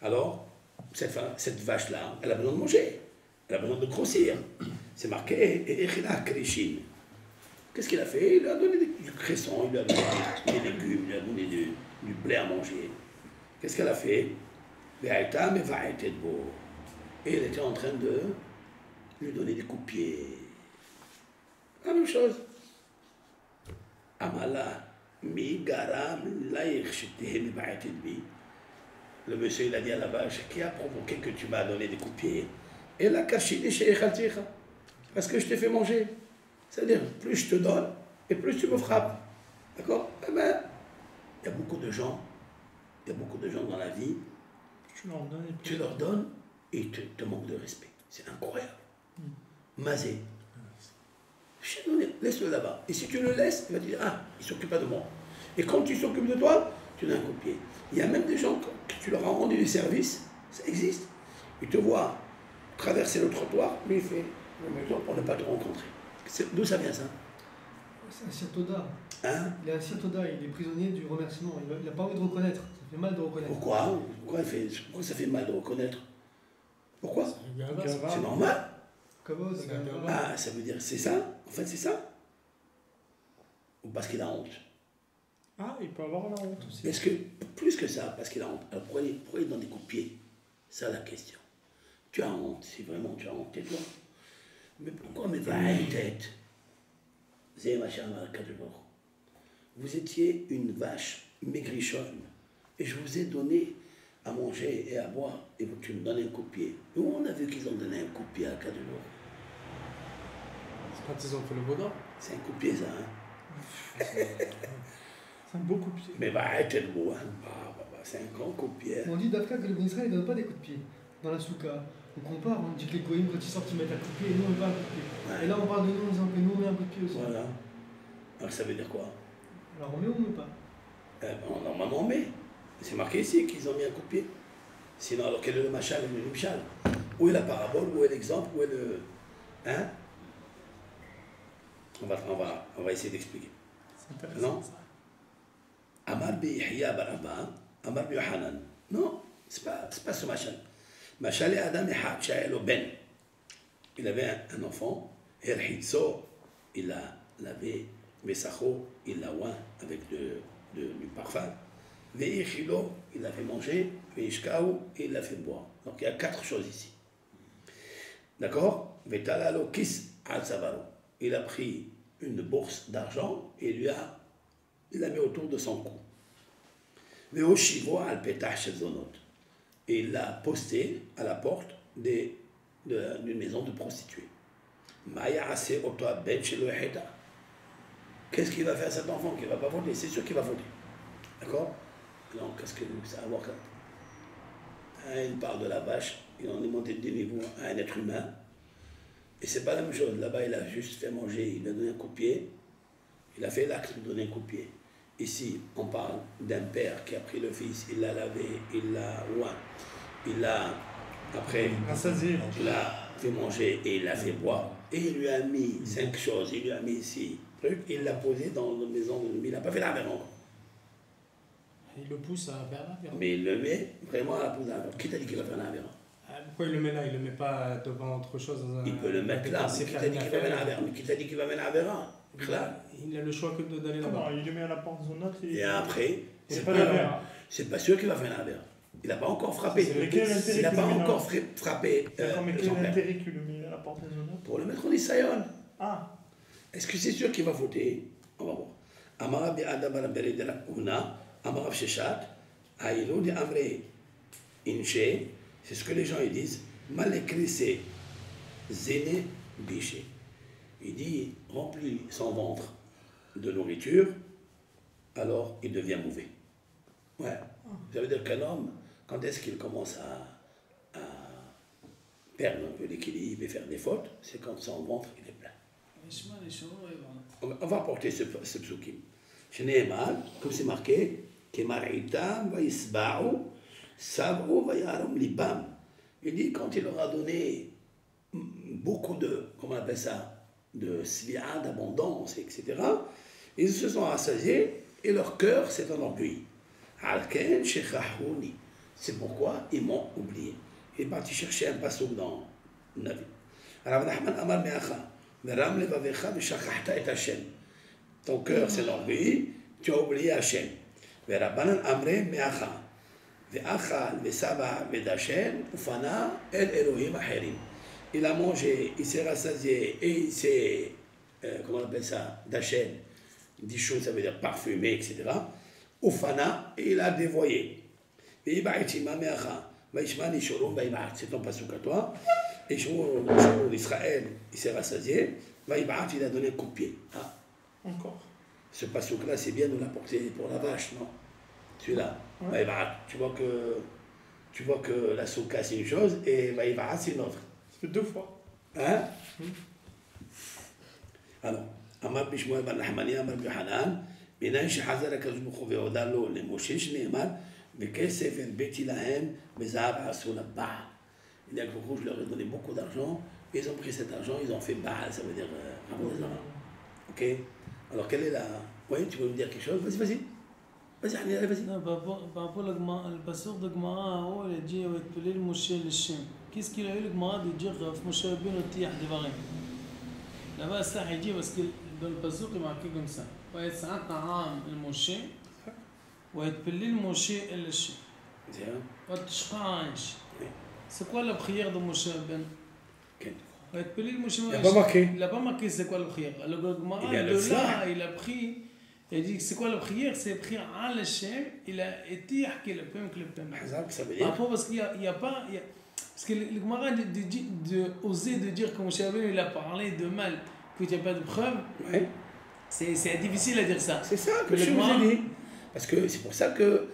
Alors, cette vache-là, elle a besoin de manger. Elle a besoin de grossir. C'est marqué Echila Krishin. Qu'est-ce qu'il a fait? Il lui a donné du cresson, il lui a donné des légumes, il lui a donné du blé à manger. Qu'est-ce qu'elle a fait? Et elle était en train de lui donner des coups de pied. La même chose. Amala, mi garam, laïch, le monsieur, il a dit à la vache, qui a provoqué que tu m'as donné des coups de pied? Et la kachini chez Echalticha. Parce que je t'ai fait manger. C'est-à-dire, plus je te donne, et plus tu me frappes. D'accord? Eh bien, il y a beaucoup de gens dans la vie, tu leur donnes et ils te manquent de respect. C'est incroyable. Mazé. Laisse-le là-bas. Et si tu le laisses, il va te dire, ah, il ne s'occupe pas de moi. Et quand tu s'occupes de toi, tu donnes un coup de pied. Il y a même des gens que tu leur as rendu des services, ça existe. Ils te voient traverser le trottoir, lui il fait le maison pour ne pas te rencontrer. D'où ça vient ça? C'est un sirtoda. Hein? Il est un sirtoda, il est prisonnier du remerciement. Il n'a pas envie de reconnaître. Ça fait mal de reconnaître. Pourquoi? Pourquoi ça fait mal de reconnaître? Pourquoi? C'est normal. Ah, ça veut dire c'est ça? En fait, c'est ça? Ou parce qu'il a honte? Ah, il peut avoir la honte aussi. Est-ce que, plus que ça, parce qu'il a honte. Alors pourquoi il donne des coups de pied? C'est ça la question. Tu as honte, si vraiment tu as honte, tais-toi. Mais pourquoi me va à tête? Vous étiez une vache maigrichonne et je vous ai donné à manger et à boire et tu me donnes un coup de pied. Où on a vu qu'ils ont donné un coup de pied à Kadjour? C'est quand ils ont fait le Bouddha. C'est un coup de pied ça, hein? C'est un beau coup de pied. Mais va être le mot, hein? C'est un grand coup de pied. On dit d'Afrique que le Israël ne donne pas des coups de pied dans la souka. On compare, on dit que les Goïms, quand ils sortent, ils mettent un coup de pied et nous, on met pas un coup de pied. Ouais. Et là, on parle de nous en disant que nous, on met un coup de pied aussi. Voilà. Alors, ça veut dire quoi? Alors, on met ou on met pas? Normalement, on met. C'est marqué ici qu'ils ont mis un coup de pied. Sinon, alors, quel est le machal et le mishal? Où est la parabole? Où est l'exemple? Où est le. Hein? On va essayer d'expliquer. C'est intéressant. Non? Amar bi Yahya Baraba, Amar bi Yohanan. Non, c'est pas ce machal. Machal et Adam et Hachel Ben. Il avait un enfant, Erhitso, il l'a lavé, Mesacho, il l'a oint avec du parfum. Veichilo, il l'a fait manger, Veishkao, et il l'a fait boire. Donc il y a 4 choses ici. D'accord? Vetalalo Kis al-Savaro. Il a pris une bourse d'argent et il l'a mis autour de son cou. Veoshivo al-Petah Shezonot. Et il l'a posté à la porte d'une maison de prostituées. Qu'est-ce qu'il va faire cet enfant qui ne va pas voter? C'est sûr qu'il va voter. D'accord? Donc, qu'est-ce que ça va avoir quand il parle de la vache, il en est monté de niveau à un être humain. Et c'est pas la même chose. Là-bas, il a juste fait manger, il lui a donné un coup de pied. Il a fait l'acte de donner un coup de pied. Ici, on parle d'un père qui a pris le fils, il l'a lavé, il l'a oint, il l'a, après, il l'a fait manger et il l'a fait boire. Et il lui a mis 5 choses, il lui a mis ici, il l'a posé dans la maison de lui, il n'a pas fait la révérence. Il le pousse à faire la révérence. Mais il le met vraiment à la pose à la révérence. Qui t'a dit qu'il va faire la révérence? Pourquoi il le met là? Il le met pas devant autre chose? Il peut le mettre là, mais qui t'a dit qu'il va faire la révérence? Mais qui t'a dit qu'il va faire la révérence? Il a le choix que d'aller là-bas. Il le met à la porte de son autre. Et après, c'est pas sûr qu'il va faire la révérence. Il n'a pas encore frappé. Il n'a pas encore frappé. Mais quel est l'intérêt qu'il le met à la porte de son autre? Pour le mettre en Isaïon. Ah. Est-ce que c'est sûr qu'il va voter? On va voir. Amarabi Adabara Bere de la Kuna, Amarab Shechat, Aïlo de Amre Inche, c'est ce que les gens ils disent. Mal écrit, c'est Zéné Biché. Il dit, remplit son ventre de nourriture, alors il devient mauvais. Ouais. Ça veut dire qu'un homme, quand est-ce qu'il commence à perdre un peu l'équilibre et faire des fautes? C'est quand son ventre il est plein. On va porter ce psukim. Chez Nehemar, comme c'est marqué, Kemar'itam va yisba'u, sab'u va yarum libam. Il dit, quand il leur a donné beaucoup de, comment on appelle ça, de svi'a, d'abondance, etc., ils se sont rassasiés et leur cœur s'est enorgueilli. Al-Ken Shekhahouni. C'est pourquoi ils m'ont oublié. Il est parti chercher un passouk dans Navi. Alors, Nahman Amar Me'acha, Meram Levavecha Veshachachta et Hashem. Ton cœur s'est enorgueilli, tu as oublié Hashem. Verabanan Amre Me'acha. Ve'achal Ve'saba Ve'dashen Ufana El Elohim Aherim. Il a mangé, il s'est rassasié et il s'est, comment on appelle ça, Dachen, dit choses, ça veut dire parfumé, etc. Ufana, et il a dévoyé. C'est ton pasouk à toi. Et Israël, il s'est rassasié. Il a donné un coup de pied. Ah. Encore. Ce pasouk-là, c'est bien de l'apporter pour la vache, non? Celui-là. Ouais. Tu vois que la souka, c'est une chose et Vaïbarat, c'est une autre. Ça fait 2 fois. Hein? Alors, Amar Bishmoel ben Nahmani, Amar Bihanan, Binan Shahazar Akadosh Baruch Hu ve'oda lo leMoshe Shneimar, Bekesef el Beti lahem, Bezahav asu Baal. Il y a que je leur ai donné beaucoup d'argent, et ils ont pris cet argent, ils ont fait Baal, ça veut dire Rabodazara. Ok? Alors, quelle est la. Oui, tu veux me dire quelque chose? Vas-y, vas-y. Vas-y, allez, vas-y. Non, par rapport au passeur de Gemara, il a dit Ve'etpelel Moshe l'Shem. Qu'est-ce qu'il a eu le Gemara de dire Moshe Rabbeinu Tiach Devarim? Là-bas, ça il dit parce que dans le passeur, il est marqué comme ça. Ve'etzat Ta'am el Moshe, Ve'etpelel Moshe l'Shem. C'est quoi la prière de Moshe Rabbeinu? Il n'a pas marqué c'est quoi la prière. Alors le Gemara, de là, il a pris. Il dit c'est quoi la prière? C'est prière à l'Hachem. Il a été qui le peuple que le peuple. Ça veut dire. Parce qu'il y a pas. Parce que le Gemara oser de dire que Moshe Rabbeinu il a parlé de mal, qu'il n'y a pas de preuve. Ouais. C'est difficile à dire ça. C'est ça que je vous ai dit. Parce que c'est pour ça que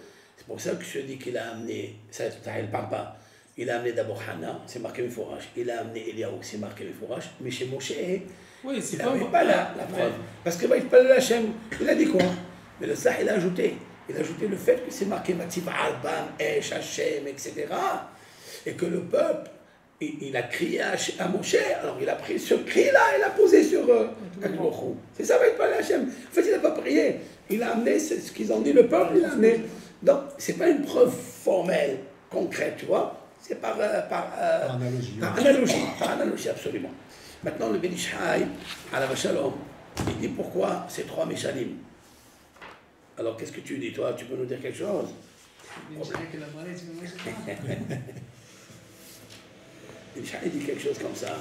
je dis qu'il a amené. Ça, il ne parle pas. Il a amené d'abord Hana, c'est marqué Mefourash. Il a amené Eliaou, c'est marqué Mefourash. Mais chez Moshe, oui, il n'avait pas la preuve. Parce que il parlait de Hachem. Il a dit quoi? Mais le Sah, il a ajouté. Il a ajouté le fait que c'est marqué Mativ Albam, Esh, Hachem, etc. Et que le peuple, il a crié à Moshe. Alors il a pris ce cri-là et l'a posé sur Akhlorou. C'est ça, il parlait de Hachem. En fait, il n'a pas prié. Il a amené ce qu'ils ont dit, le peuple, il a amené. Donc, ce n'est pas une preuve formelle, concrète, tu vois. C'est par analogie. Par analogie, absolument. Maintenant, le Ben Ish Chai, à la Shalom, il dit pourquoi ces 3 Meshalim. Alors, qu'est-ce que tu dis, toi? Tu peux nous dire quelque chose? Ben Ish Chai dit quelque chose comme ça.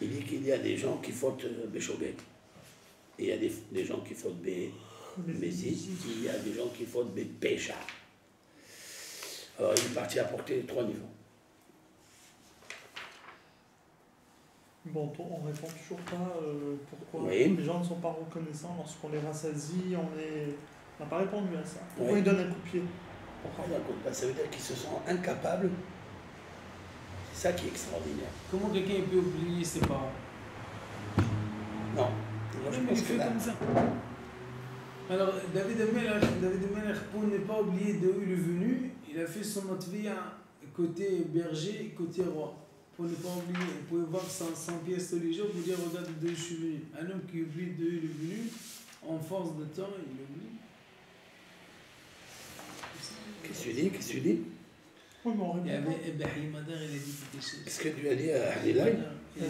Il dit qu'il y a des gens qui fautent Béchogek. Et il y a des gens qui fautent Bézis. Il y a des gens qui fautent Pécha. Alors, il est parti apporter les 3 niveaux. Bon, on répond toujours pas pourquoi oui. Les gens ne sont pas reconnaissants lorsqu'on les rassasie, on n'a pas répondu à ça. Pourquoi ils donnent un coup de pied? Ça veut dire qu'ils se sont incapables. C'est ça qui est extraordinaire. Comment quelqu'un peut oublier ses parents? Non. Moi, je pense que là... comme ça. Alors, David Amelech, pour ne pas oublier d'où il est venu, il a fait son matvia côté berger et côté roi. Pour ne pas oublier, vous pouvez voir 100 pièces tous les jours pour dire regarde d'où je suis venu. Un homme qui oublie d'où il est venu, en force de temps, il oublie. Qu'est-ce que tu dis? Qu'est-ce que tu dis? Il y avait Ibrahim Madar, il a dit quelque chose. Qu'est-ce que tu as dit à Halilay? Il a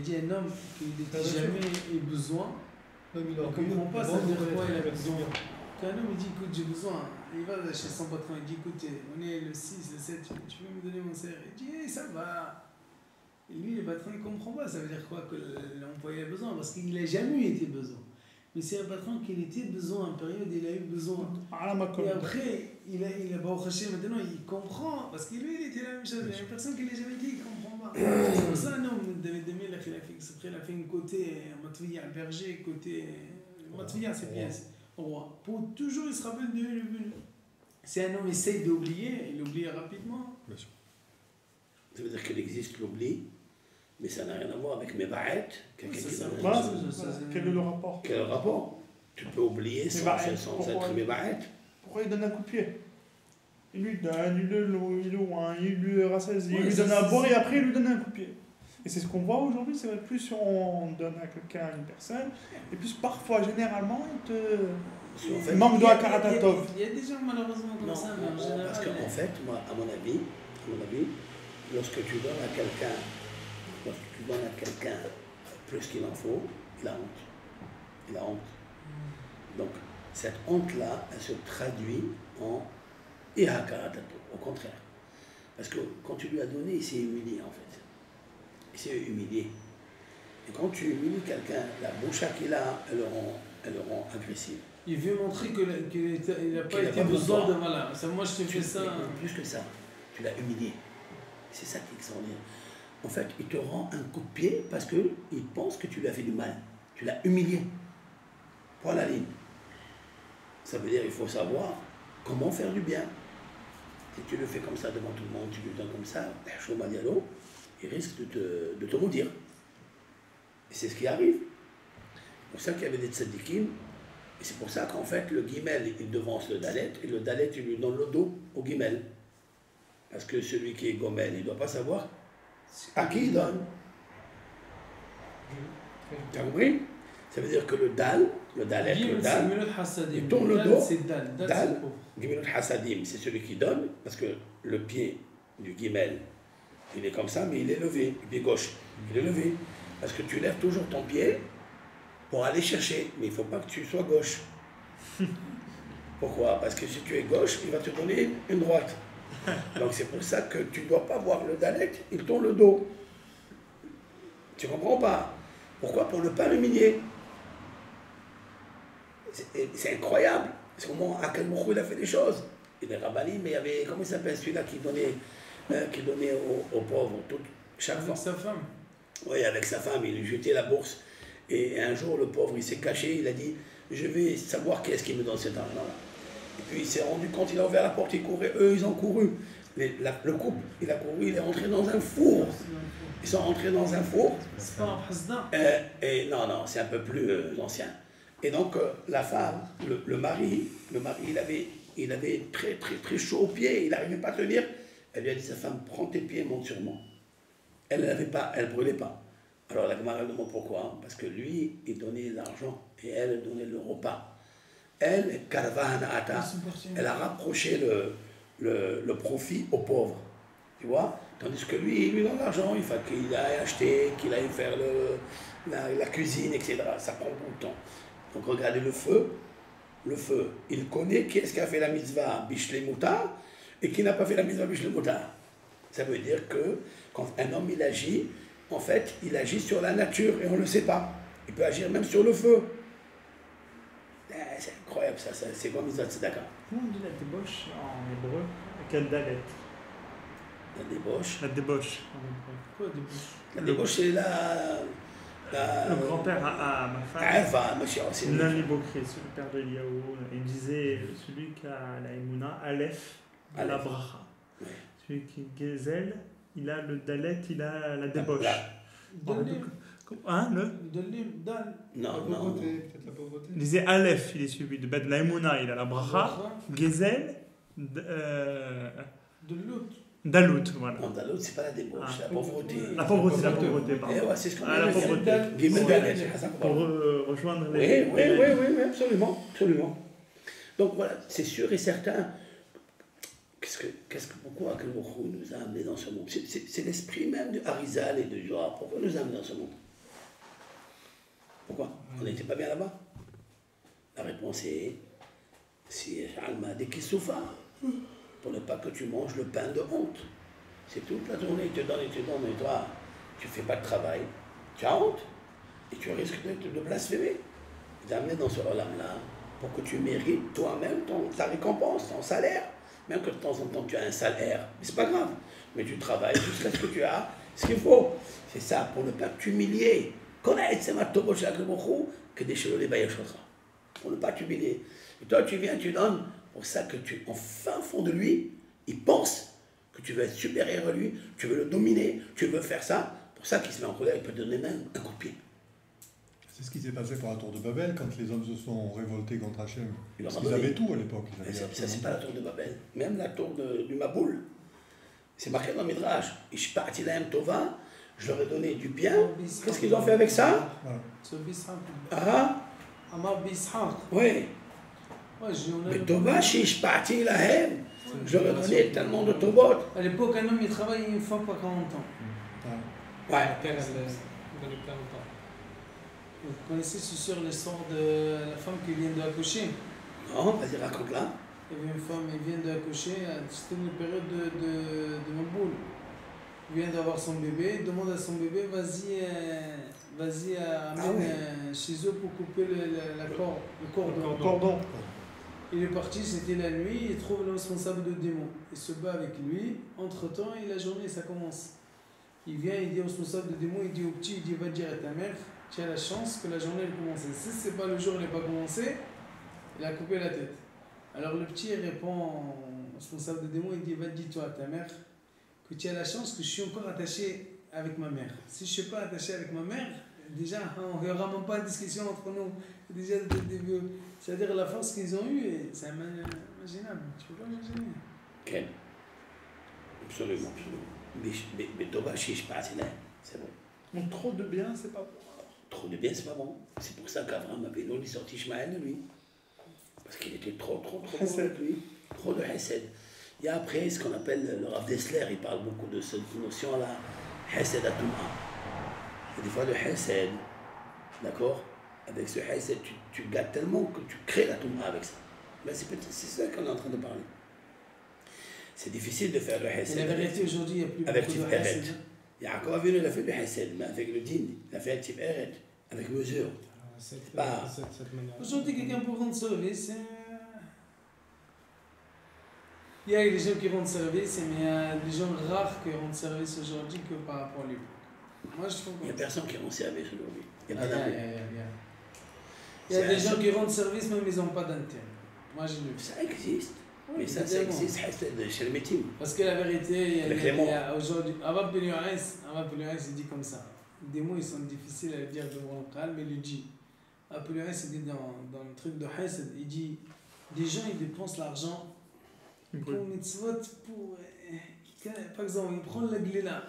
dit un homme qui n'était jamais eu besoin. Il ne comprend pas, ça veut dire quoi il a besoin. Quand un homme dit écoute, j'ai besoin, il va chez son patron, il dit écoute, on est le 6, le 7, tu peux me donner mon salaire? Il dit hey, ça va. Et lui, le patron, il ne comprend pas, ça veut dire quoi que l'employé a besoin, parce qu'il n'a jamais été besoin. Mais c'est un patron qui était besoin, en période, il a eu besoin. Et après, il a Baruch Hashem, maintenant il comprend, parce que lui, il était la même chose. Il y a une personne qui ne l'a jamais dit, il ne comprend pas. C'est pour ça, non, David Demel, il a fait une côté Matvia, berger, côté. Matvia, c'est bien, roi. Pour toujours, il se rappelle de lui. Si un homme essaye d'oublier, il oublie rapidement. Bien sûr. Ça veut dire qu'il existe l'oubli, mais ça n'a rien à voir avec mes barettes. Quel est le rapport? Quel est le rapport? Tu peux oublier sans être mes barettes. Pourquoi il donne un coup de pied? Il lui donne, il le loue, il le oint, il lui rassasie, il lui donne à boire et après il lui donne un coup de pied. Et c'est ce qu'on voit aujourd'hui, c'est vrai, plus on donne à quelqu'un, à une personne, et plus parfois, généralement, il manque de Hakarat-Hatov. Il y a des gens malheureusement comme ça, mais en général. Parce qu'en fait, moi, à mon avis, lorsque tu donnes à quelqu'un plus qu'il en faut, il a honte. Il a honte. Donc, cette honte-là, elle se traduit en Hakarat-Hatov, au contraire. Parce que quand tu lui as donné, il s'est humilié en fait. Il s'est humilié. Et quand tu humilies quelqu'un, la boucha qu'il a, elle le rend agressive. Il veut montrer qu'il n'a pas été besoin de... Voilà, moi je te fais ça... Plus que ça, tu l'as humilié. C'est ça qui est extraordinaire. En fait, il te rend un coup de pied parce qu'il pense que tu lui as fait du mal. Tu l'as humilié. Point la ligne. Ça veut dire qu'il faut savoir comment faire du bien. Si tu le fais comme ça devant tout le monde, tu lui donnes comme ça, il risque de te maudire. Et c'est ce qui arrive. C'est pour ça qu'il y avait des tzadikim. Et c'est pour ça qu'en fait, le guimel, il devance le dalet, et le dalet, il lui donne le dos au guimel. Parce que celui qui est gomel, il ne doit pas savoir à qui il donne. Tu as compris? Ça veut dire que le dalet, il tourne le dos. Dal, Gimilut Hasadim, c'est celui qui donne, parce que le pied du guimel, il est comme ça, mais il est levé, le pied gauche, il est levé. Parce que tu lèves toujours ton pied pour aller chercher, mais il ne faut pas que tu sois gauche. Pourquoi? Parce que si tu es gauche, il va te donner une droite. Donc c'est pour ça que tu ne dois pas voir le dalet, il tourne le dos. Tu comprends pas? Pourquoi? Pour ne pas l'humilier. C'est incroyable. Parce qu'au moment à quel moment il a fait des choses. Il est rabbanim, mais il y avait, comment il s'appelle celui-là qui donnait aux pauvres chaque fois. Avec sa femme. Oui, avec sa femme, il lui jetait la bourse. Et un jour, le pauvre, il s'est caché, il a dit, je vais savoir qui est-ce qui me donne cet argent-là. Et puis il s'est rendu compte, il a ouvert la porte, il courait, eux, ils ont couru. Le couple, il a couru, il est rentré dans un four. Ils sont rentrés dans un four. C'est pas un président. Et non, c'est un peu plus ancien. Et donc, la femme, le mari, il avait très, très, très chaud aux pieds, il n'arrivait pas à tenir. Elle lui a dit, sa femme, prends tes pieds, monte sur moi. Elle ne brûlait pas. Alors la Gemara demande pourquoi. Parce que lui, il donnait l'argent et elle donnait le repas. Elle, elle a rapproché le profit aux pauvres. Tu vois? Tandis que lui, il lui donne l'argent, il faut qu'il aille acheter, qu'il aille faire la cuisine, etc. Ça prend beaucoup de temps. Donc regardez le feu, il connaît qui est-ce qui a fait la mitzvah Bishlei Mutar et qui n'a pas fait la mitzvah Bishlei Mutar. Ça veut dire que quand un homme il agit, en fait, il agit sur la nature et on ne le sait pas. Il peut agir même sur le feu. C'est incroyable ça, c'est quoi mitzvah tzedaka? Comment on dit la débauche en hébreu? Quelle dalet? La débauche. La débauche. Quoi, débauche? La débauche, c'est le grand-père à ma femme, c'est Nani Bokri, le père de Eliaou, il disait celui qui a la Emouna, Aleph, à la bracha. Ouais. Celui qui est Gezel, il a le dalet, il a la débauche. Hein, Dal. Non. Peut-être la pauvreté. Il disait Aleph, il est suivi de Bet la Emouna, il a la bracha. Gezel, De l'autre. Dalout, voilà. Non, Dalout, c'est pas la débauche, c'est la pauvreté. La pauvreté, pardon. Ouais, c'est ce qu'on la pauvreté. Pour rejoindre les... Oui, absolument. Donc voilà, c'est sûr et certain. Pourquoi que nous a amenés dans ce monde? C'est l'esprit même de Harizal et de Zohar. Pourquoi nous a amenés dans ce monde? Pourquoi? On n'était pas bien là-bas? La réponse c'est Alma de Kissoufa. Pour ne pas que tu manges le pain de honte. C'est toute la journée, il te donne, et toi, tu ne fais pas de travail, tu as honte, et tu risques de blasphémer. Il t'a amené dans ce olam-là pour que tu mérites toi-même ta récompense, ton salaire. Même que de temps en temps tu as un salaire, mais c'est pas grave. Mais tu travailles jusqu'à ce que tu as ce qu'il faut. C'est ça, pour ne pas t'humilier. Connaître, c'est ma toboche que des cheveux les baillochotras. Pour ne pas t'humilier. Et toi, tu viens, tu donnes. Pour ça que en fin fond de lui, il pense que tu veux être supérieur à lui, tu veux le dominer, tu veux faire ça. Pour ça qu'il se met en colère, il peut te donner même un coup de pied. C'est ce qui s'est passé pour la tour de Babel, quand les hommes se sont révoltés contre Hachem. Parce qu'ils donné. avaient tout à l'époque. Ça, c'est pas la tour de Babel. Même la tour du Maboul. C'est marqué dans le Midrash. Ishpa'ati lahem tova, je leur ai donné du bien. Qu'est-ce qu'ils ont fait avec ça? Ah Amar Bishaq. oui. Mais tova, ishpa'ati lahem. Je leur ai donné tellement de tovot. À l'époque, un homme, il travaille une fois par 40 ans. Ouais. Vous connaissez, c'est sûr, l'histoire de la femme qui vient d'accoucher. Non, vas-y, raconte-la. Il y avait une femme, elle vient d'accoucher, c'était une période de Maboul. Il vient d'avoir son bébé, il demande à son bébé, vas-y, amène chez eux pour couper le cordon. Il est parti, c'était la nuit, il trouve le responsable de démon. Il se bat avec lui, entre-temps, et la journée, ça commence. Il vient, il dit au responsable de démon, il dit au petit, il dit, va dire à ta mère, tu as la chance que la journée elle commence. Si ce n'est pas le jour, elle n'est pas commencé, il a coupé la tête. Alors le petit répond au responsable de démon, il dit, va dis-toi à ta mère que tu as la chance que je suis encore attaché avec ma mère. Si je ne suis pas attaché avec ma mère, déjà, on ne verra même pas de discussion entre nous. Déjà, c'est-à-dire la force qu'ils ont eue, c'est inimaginable. Tu ne peux pas imaginer. Quel? Absolument, absolument. Mais Tova, c'est bon. Donc trop de bien, c'est pas bon. Trop de bien, c'est pas bon. C'est pour ça qu'Abraham avait donné sorti Ishmaël de lui. Parce qu'il était trop bon avec lui. Trop de Hesed. Il y a après ce qu'on appelle le Rav Dessler, il parle beaucoup de cette notion-là, Hesed Atouma. Et des fois le Hesed, d'accord? Avec ce Hesed, tu gâtes tellement que tu crées la Touma avec ça. Mais c'est ça qu'on est en train de parler. C'est difficile de faire le Hesed. Et la vérité aujourd'hui, il n'y a plus avec beaucoup de Hesed. Yaakov Avinu, il a fait le Hesed, mais avec le din, il a fait un type Eret, avec mesure. Aujourd'hui, quelqu'un pour rendre service, il y a des gens qui rendent service, mais il y a des gens rares qui rendent service aujourd'hui que par rapport à l'époque. Moi, je trouve. Il n'y a personne qui rend service aujourd'hui. Il y a pas d'amour. Il y a des gens qui rendent service, même ils n'ont pas d'intérêt. Moi, j'ai lu. Ça existe. Mais ça existe chez les métiers. Parce que la vérité, il y a aujourd'hui. Avant Péluaïs, il dit comme ça. Des mots, ils sont difficiles à dire devant le calme, mais il dit. Péluaïs, il dit dans le truc de Hesed, il dit des gens, ils dépensent l'argent pour mitzvot, pour. Par exemple, ils prennent la gléla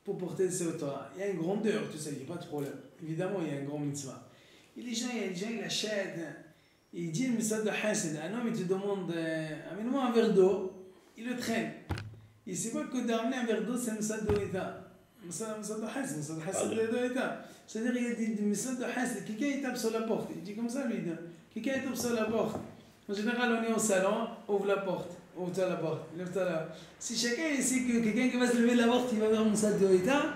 pour porter le Torah. Il y a une grandeur, tout ça, il n'y a pas de problème. Évidemment, il y a un grand mitzvah. Et les gens, ils achètent. Il dit le message de Hesed, un homme il te demande amène-moi un verre d'eau, il le traîne. Il ne sait pas que d'amener un verre d'eau c'est un message de l'État. Un message de Hesed de l'État. C'est-à-dire il y a des messages de Hesed, quelqu'un il tape sur la porte, il dit comme ça lui, quelqu'un il tape sur la porte. En général on est au salon, ouvre la porte, ouvre-toi la porte, lève-toi là. Si chacun sait que quelqu'un qui va se lever la porte il va vers un message de l'État,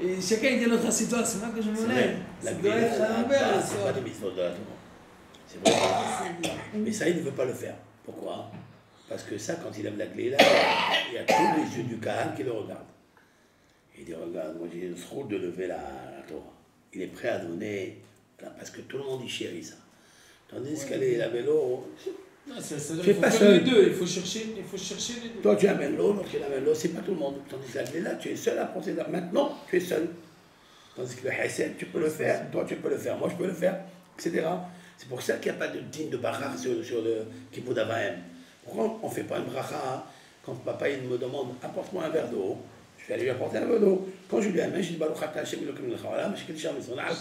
et chacun il dit à l'autre assieds-toi, c'est moi que je me lève. Ça doit être à l'envers. C'est pas des mitzvot de la Torah. C'est vrai. Mais ça, il ne veut pas le faire. Pourquoi? Parce que ça, quand il lève la clé là, il y a tous les yeux du Kahan qui le regardent. Il dit, regarde, moi j'ai le rôle de lever la Torah. Il est prêt à donner, parce que tout le monde y chérit ça. Tandis qu'elle est la vélo, tu es pas seul. Les deux. Il faut chercher les deux. Toi tu amènes l'eau, l'autre il amène l'eau, c'est pas tout le monde. Tandis que la clé là, tu es seul à porter là. Maintenant, tu es seul. Tandis que le Hesed, tu peux le faire, toi tu peux le faire, moi je peux le faire, etc. C'est pour ça qu'il n'y a pas de din de bracha sur le Kibbutz Avaim. Pourquoi on ne fait pas une bracha quand papa il me demande apporte-moi un verre d'eau, je vais aller lui apporter un verre d'eau. Quand je lui amène, je dis Baruch atah Hashem Elokeinu melech haolam,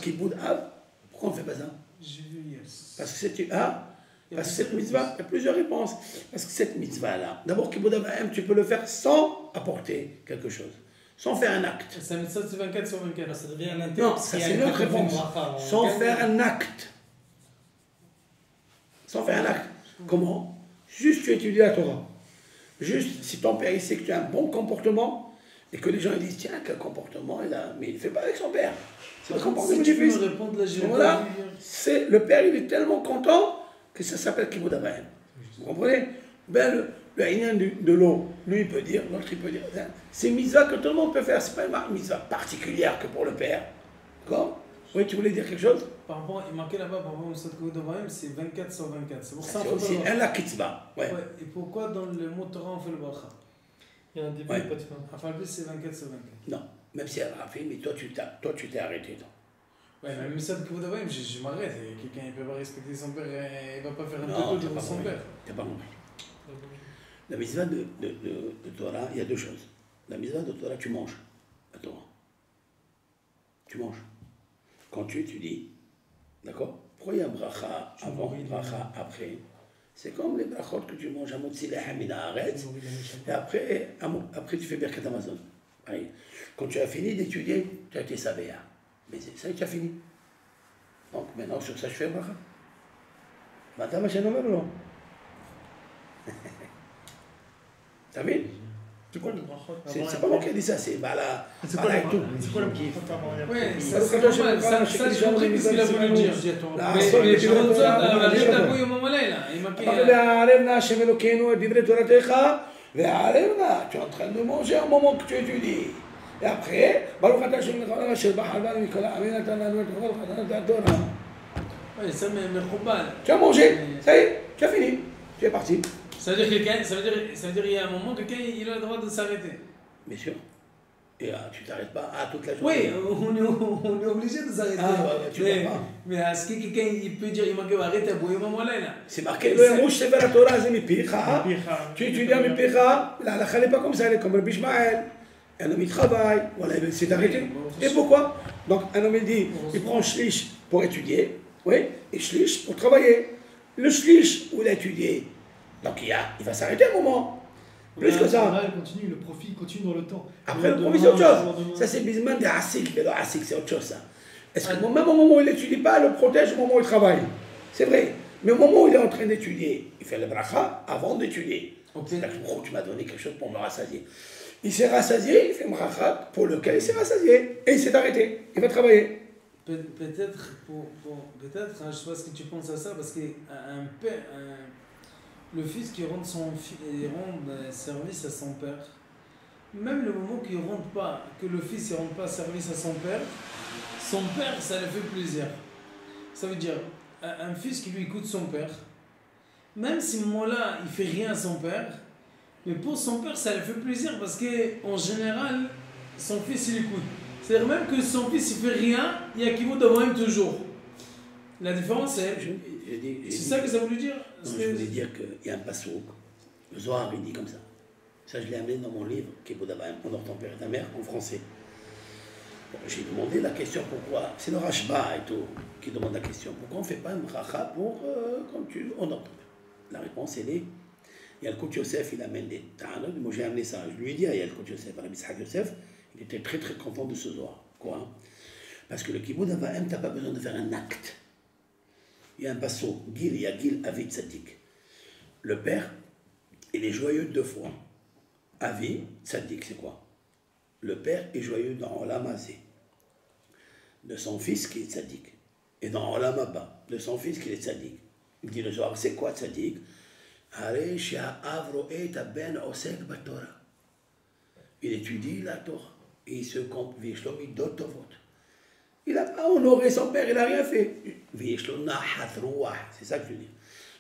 Kibbutz Av. Pourquoi on ne fait pas ça? Parce que c'est parce que cette mitzvah, il y a plusieurs réponses. Parce que cette mitzvah-là, d'abord Kibbutz Avaim, tu peux le faire sans apporter quelque chose. Sans faire un acte. C'est un mitzvah de 24 sur 24. Ça devient un intérêt. Non, ça c'est une autre réponse. Sans faire un acte. Sans faire un acte. Comment? Juste tu étudies la Torah. Juste si ton père il sait que tu as un bon comportement et que les gens ils disent tiens quel comportement il a, mais il ne fait pas avec son père. C'est le comportement du fils. Voilà. C'est le père il est tellement content que ça s'appelle Kibbutz Avaim. Vous comprenez? Ben le haïnien de l'eau, lui il peut dire, l'autre il peut dire. C'est une mitzvah que tout le monde peut faire. C'est pas une mitzvah particulière que pour le père. D'accord? Oui, tu voulais dire quelque chose? Par rapport, il marquait là-bas, par rapport au Stade Kibbutz Avaim, c'est 24 sur 24. C'est pour ça qu'on fait le la kitzba. Ouais. Et pourquoi dans le mot Torah on fait le bracha? Il y a un début et pas de fin. Enfin, plus c'est 24 sur 24. Non, même si elle a fait, mais toi tu t'es arrêté. Ouais, même ça de Kibbout Abayim, je m'arrête. Quelqu'un ne peut pas respecter son père, il ne va pas faire un toto devant son père. Tu n'as pas compris. La mitzvah de Torah, il y a deux choses. La mitzvah de Torah, tu manges la Torah. Tu manges. Quand tu étudies, d'accord? Pourquoi il y a un bracha avant, bracha après? C'est comme les brachot que tu manges à Motzileh Hamina Haaretz, et après tu fais Birkat Amazon. Quand tu as fini d'étudier, tu as été Savéa. Mais ça, tu as fini. Donc maintenant, sur ça, je fais bracha. Maintenant, ma chaîne non. T'as vu? C'est quoi le brachot? C'est pas moi qui ai dit ça, c'est Bala. C'est quoi le brachot? Oui, ça c'est normal, ça j'ai compris ce qu'il a voulu dire. Mais pour ça, arrête d'abouiller au moment là, il m'a dit. Tu es en train de manger au moment que tu étudies. Et après, oui, ça mais tu as mangé, ça y est, tu as fini, tu es parti. Ça veut dire qu'il y a un moment que il a le droit de s'arrêter. Bien sûr. Et tu t'arrêtes pas toute la journée. Oui, on est obligé de s'arrêter. Tu vois pas. Mais est-ce que quelqu'un il peut dire il m'a dit arrête à bouiller au moment là? C'est marqué le rouge c'est vers la Torah, c'est mipicha. Tu étudies à mipicha, la halakha n'est pas comme ça, elle est comme Rabbi Ishmael. Un homme il travaille, voilà, il s'est arrêté. Et pourquoi? Donc un homme il dit, il prend shlish pour étudier, oui, et shlish pour travailler. Le shlish où il a étudié, donc il va s'arrêter un moment. Plus que ça. Le profit continue dans le temps. Après, le profit, c'est autre chose. Ça, c'est bisman des asik. Mais le asik, c'est autre chose, ça. Est-ce que même au moment où il n'étudie pas, le protège au moment où il travaille? C'est vrai. Mais au moment où il est en train d'étudier, il fait le bracha avant d'étudier. C'est là que tu m'as donné quelque chose pour me rassasier. Il s'est rassasié, il fait un bracha pour lequel il s'est rassasié. Et il s'est arrêté. Il va travailler. Peut-être, je sais pas ce que tu penses à ça, parce qu'un père. Le fils qui rend service à son père, même le moment qu'il ne rend pas, que le fils ne rend pas service à son père, ça lui fait plaisir. Ça veut dire, un fils qui lui écoute son père, même si ce moment-là, il ne fait rien à son père, mais pour son père, ça lui fait plaisir parce qu'en général, son fils, il écoute. C'est-à-dire même que son fils, il ne fait rien, il y a Kibbout Abayim toujours. La différence, c'est... C'est ça que ça voulait dire? Non, je voulais dire qu'il y a un passouk. Le Zohar, il dit comme ça. Ça, je l'ai amené dans mon livre, Kibbout Abayim, Honore ton père et ta mère, en français. Bon, j'ai demandé la question pourquoi. C'est le Rashba et tout qui demande la question. Pourquoi on ne fait pas un bracha pour quand tu honores ton père? La réponse, elle est... Il y a le Kout Yosef, il amène des tannes. Moi, j'ai amené ça. Je lui ai dit, il y a le Kout Yosef, Rabbi Yitzhak Yosef. Il était très très content de ce Zohar. Quoi? Parce que le Kibbout Abayim, tu n'as pas besoin de faire un acte. Il y a un passo, Gil, il y a Gil, Avi, Tzadik. Le père, il est joyeux deux fois. Avi, Tzadik, c'est quoi? Le père est joyeux dans Olam Hazé, de son fils qui est Tzadik. Et dans Olam Haba, de son fils qui est Tzadik. Il dit le Zohar, c'est quoi Tzadik? Il étudie la Torah. Et il se compte, Vishlomi Dotovot. Il n'a pas honoré son père, il n'a rien fait. C'est ça que je veux dire.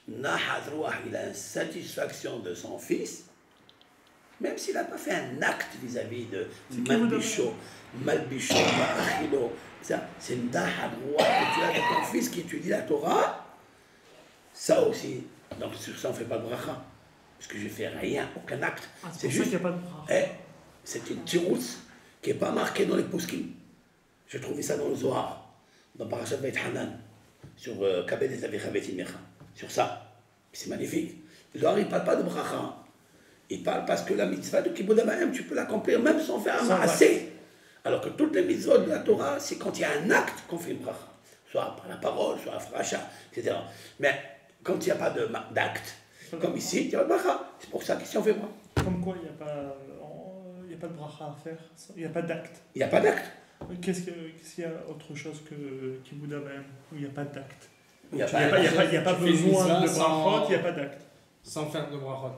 Il a une satisfaction de son fils, même s'il n'a pas fait un acte vis-à-vis de Malbicho, Achilo. C'est une Nahadroua que tu as de ton fils qui étudie la Torah. Ça aussi. Donc sur ça, on ne fait pas de bracha. Parce que je ne fais rien, aucun acte. C'est juste qu'il n'y a pas de bracha. C'est une tirousse qui n'est pas marquée dans les pouskim. J'ai trouvé ça dans le Zohar, dans Parashat Beit Hanan, sur Kabed et Avicha Beit Imecha, sur ça. C'est magnifique. Le Zohar, il ne parle pas de bracha. Il parle parce que la mitzvah de Kibbout Abayim, tu peux l'accomplir même sans faire un maasé. Alors que toutes les mitzvot de la Torah, c'est quand il y a un acte qu'on fait une bracha. Soit par la parole, soit à fracha, etc. Mais quand il n'y a pas d'acte, comme ici, il y a pas de bracha. C'est pour ça qu'ici on fait pas. Comme quoi il n'y a pas de bracha à faire, il n'y a pas d'acte. Il n'y a pas d'acte. Qu'est-ce qu'il y a autre chose que Kibbout Abayim où il n'y a pas d'acte? Il n'y a pas besoin de brachot, il n'y a pas d'acte. Sans faire de brachot.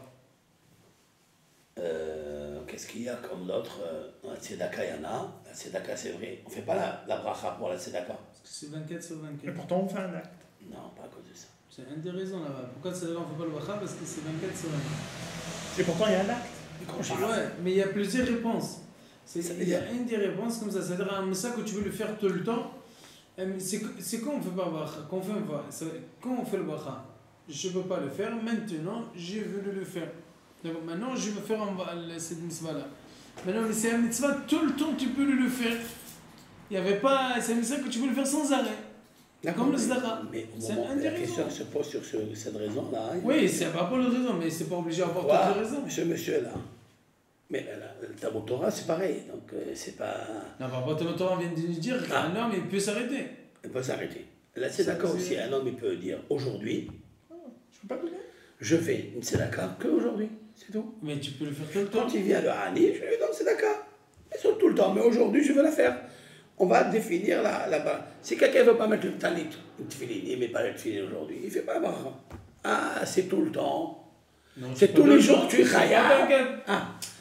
Qu'est-ce qu'il y a comme l'autre? Dans la Tzedaka, il y en a. La Tzedaka, c'est vrai. On ne fait pas la bracha pour la Tzedaka. Parce que c'est 24 sur 24. Et pourtant, on fait un acte. Non, pas à cause de ça. C'est une des raisons là-bas. Pourquoi Tzedaka, on ne fait pas le bracha? Parce que c'est 24 sur 24. Et pourtant, il y a un acte. Ouais, mais il y a plusieurs réponses. Il y a une des réponses comme ça. C'est-à-dire un message que tu veux le faire tout le temps. C'est quand on fait pas bracha, quand on fait le bracha, je ne peux pas le faire, maintenant j'ai voulu le faire. Donc maintenant je veux faire cette mitzvah-là. Maintenant c'est un mitzvah, tout le temps tu peux le faire. Il n'y avait pas, c'est un mitzvah que tu peux le faire sans arrêt. Comme le Zdaka. Mais au moment où la question se pose sur cette raison-là. Oui, c'est pas pour la raison, mais c'est pas obligé d'avoir toutes les raisons. Ce monsieur-là. Mais le Talmud Torah, c'est pareil, donc c'est pas... Non, le Talmud Torah vient de nous dire qu'un homme, il peut s'arrêter. Il peut s'arrêter. Là, c'est d'accord aussi. Un homme, il peut dire, aujourd'hui, je peux pas donner. Je fais une tzedaka qu'aujourd'hui, c'est tout. Mais tu peux le faire tout le temps. Quand il vient le Hani, je lui donne tzedaka. Ils sont tout le temps, mais aujourd'hui, je veux la faire. On va définir là-bas. Si quelqu'un ne veut pas mettre le talit, une tefilin, il ne met pas le tefilin aujourd'hui, il ne fait pas bracha. Ah, c'est tout le temps. C'est tous les jours que tu es chaya.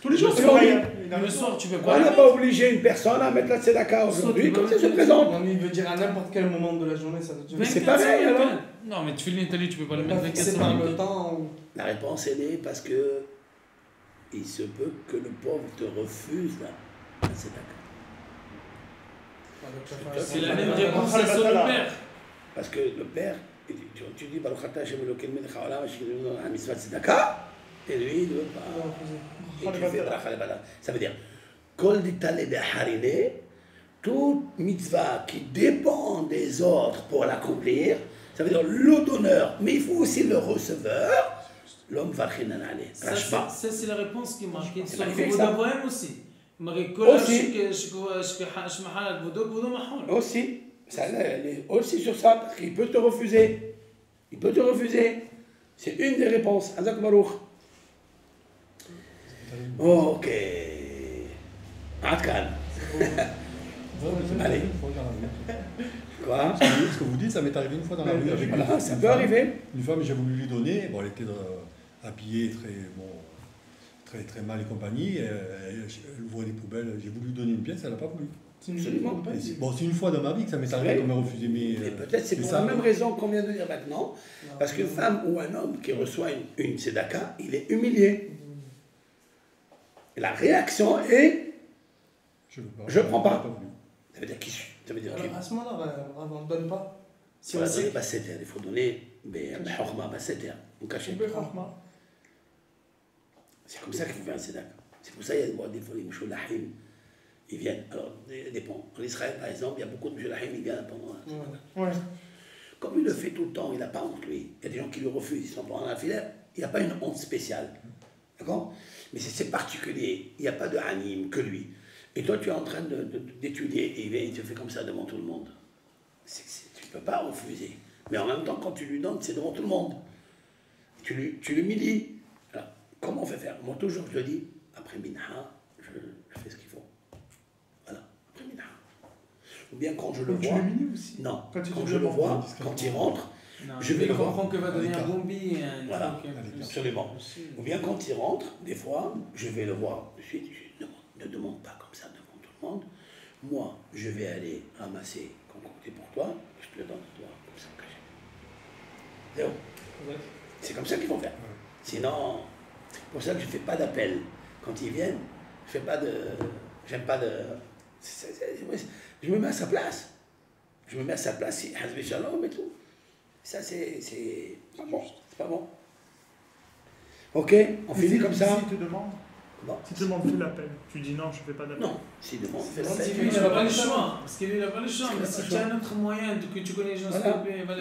Tous les jours, c'est chaya. Le soir, tu peux pas. On n'a pas obligé une personne à mettre la tzedaka aujourd'hui, comme ça se présente. Non, mais il veut dire à n'importe quel moment de la journée, ça veut dire. Mais c'est pareil alors. Non, mais tefilin et talit, tu peux pas le mettre 24 c'est par le temps. La réponse est née parce que il se peut que le pauvre te refuse la tzedaka. C'est la même réponse à sur le père. Parce que le père, tu dis Baruch atah Hashem Elokeinu melech haolam asher nitnu la mitzvah tzedaka, et lui il ne veut pas. Et tu fais bracha lebada. Ça veut dire kol ditale beharine, toute mitzvah qui dépend des autres pour l'accomplir, ça veut dire le donneur, mais il faut aussi le receveur. L'homme va rien en aller. Ça c'est la réponse qui est marquée sur le magnifique, Kavod ça. Abraham aussi. Aussi, ça, aussi sur ça, parce qu'il peut te refuser. Il peut te refuser. C'est une des réponses. Azak Baruch. Ok. Atkan. Allez. Quoi? Ce que vous dites, ça m'est arrivé une fois dans la rue. Avec voilà, ça peut arriver. Une femme, j'ai voulu lui donner. Bon, elle était habillée très, très mal et compagnie. Elle ouvrait des poubelles. J'ai voulu lui donner une pièce, elle n'a pas voulu. Absolument. Bon, c'est une fois dans ma vie que ça m'est arrivé qu'on m'a refusé. Mais peut-être c'est pour la même raison qu'on vient de dire maintenant. Parce qu'une femme ou un homme qui reçoit une tzedaka, il est humilié. Et la réaction est je ne prends pas. Ça veut dire qui suis. Ça veut dire alors, à ce moment-là, on ne donne pas. Si on va donner Basseter, il faut donner Chorma Basseter, ou cachet. C'est comme ça qu'il faut faire un tzedaka. C'est pour ça qu'il y a des fois les Mouchoulahim. Ils viennent. Alors, ça dépend. En Israël, par exemple, il y a beaucoup de Mouchoulahim qui viennent pendant la tzedaka. Ouais. Comme il le fait tout le temps, il n'a pas honte, lui. Il y a des gens qui le refusent, ils sont pendant la filaire. Il n'y a pas une honte spéciale. D'accord? Mais c'est particulier. Il n'y a pas de hanim que lui. Et toi, tu es en train d'étudier et il vient, il te fait comme ça devant tout le monde. Tu ne peux pas refuser. Mais en même temps, quand tu lui donnes, c'est devant tout le monde. Tu l'humilies. Alors, comment on fait faire? Moi, toujours, je le dis, après Minha, je fais ce qu'il faut. Voilà, après Minha. Ou bien quand je le vois. Tu l'humilies aussi. Non, quand je le vois, quand il rentre, je vais le voir. Je comprends que va donner un bombi. Voilà, absolument. Ou bien quand il rentre, des fois, je vais le voir. Ne demande pas comme ça devant tout le monde. Moi, je vais aller ramasser concocté pour toi, je te le donne à toi, comme ça, caché. C'est comme ça qu'ils vont faire. Sinon, c'est pour ça que je ne fais pas d'appel. Quand ils viennent, je fais pas de. J'aime pas de. Je me mets à sa place. Je me mets à sa place, si Hazbi Shalom et tout. Ça, c'est pas bon. C'est pas bon. Ok, on finit comme ça. Si te demande. Bon. Si tu demandes, fais l'appel. Tu dis non, je ne fais pas d'appel. Non, si demande, fais Parce l'appel. qu'il n'a pas le choix. Parce qu'il n'a pas le choix. Mais si tu as un autre moyen que tu connais les gens,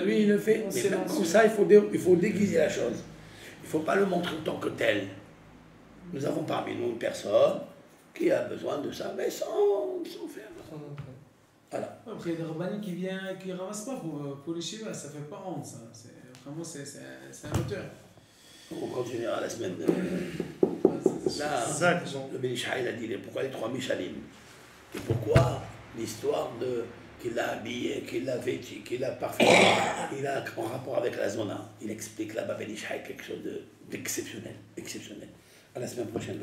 lui, il le fait. Mais même comme ça, il faut déguiser la chose. Il ne faut pas le montrer en tant que tel. Nous avons parmi nous une personne qui a besoin de ça, mais sans faire. Voilà. Après, il y a des rabbins qui ne ramassent pas pour les Shiva. Ça ne fait pas honte, ça. Vraiment, c'est un auteur. On continuera la semaine. Là, le Ben Ish Haï a dit pourquoi les 3 Mishalim et pourquoi l'histoire qu'il l'a habillé, qu'il l'a vêtu, qu'il l'a parfumé, il a en rapport avec la zona. Il explique là-bas Ben Ish Haï quelque chose d'exceptionnel. Exceptionnel. À la semaine prochaine.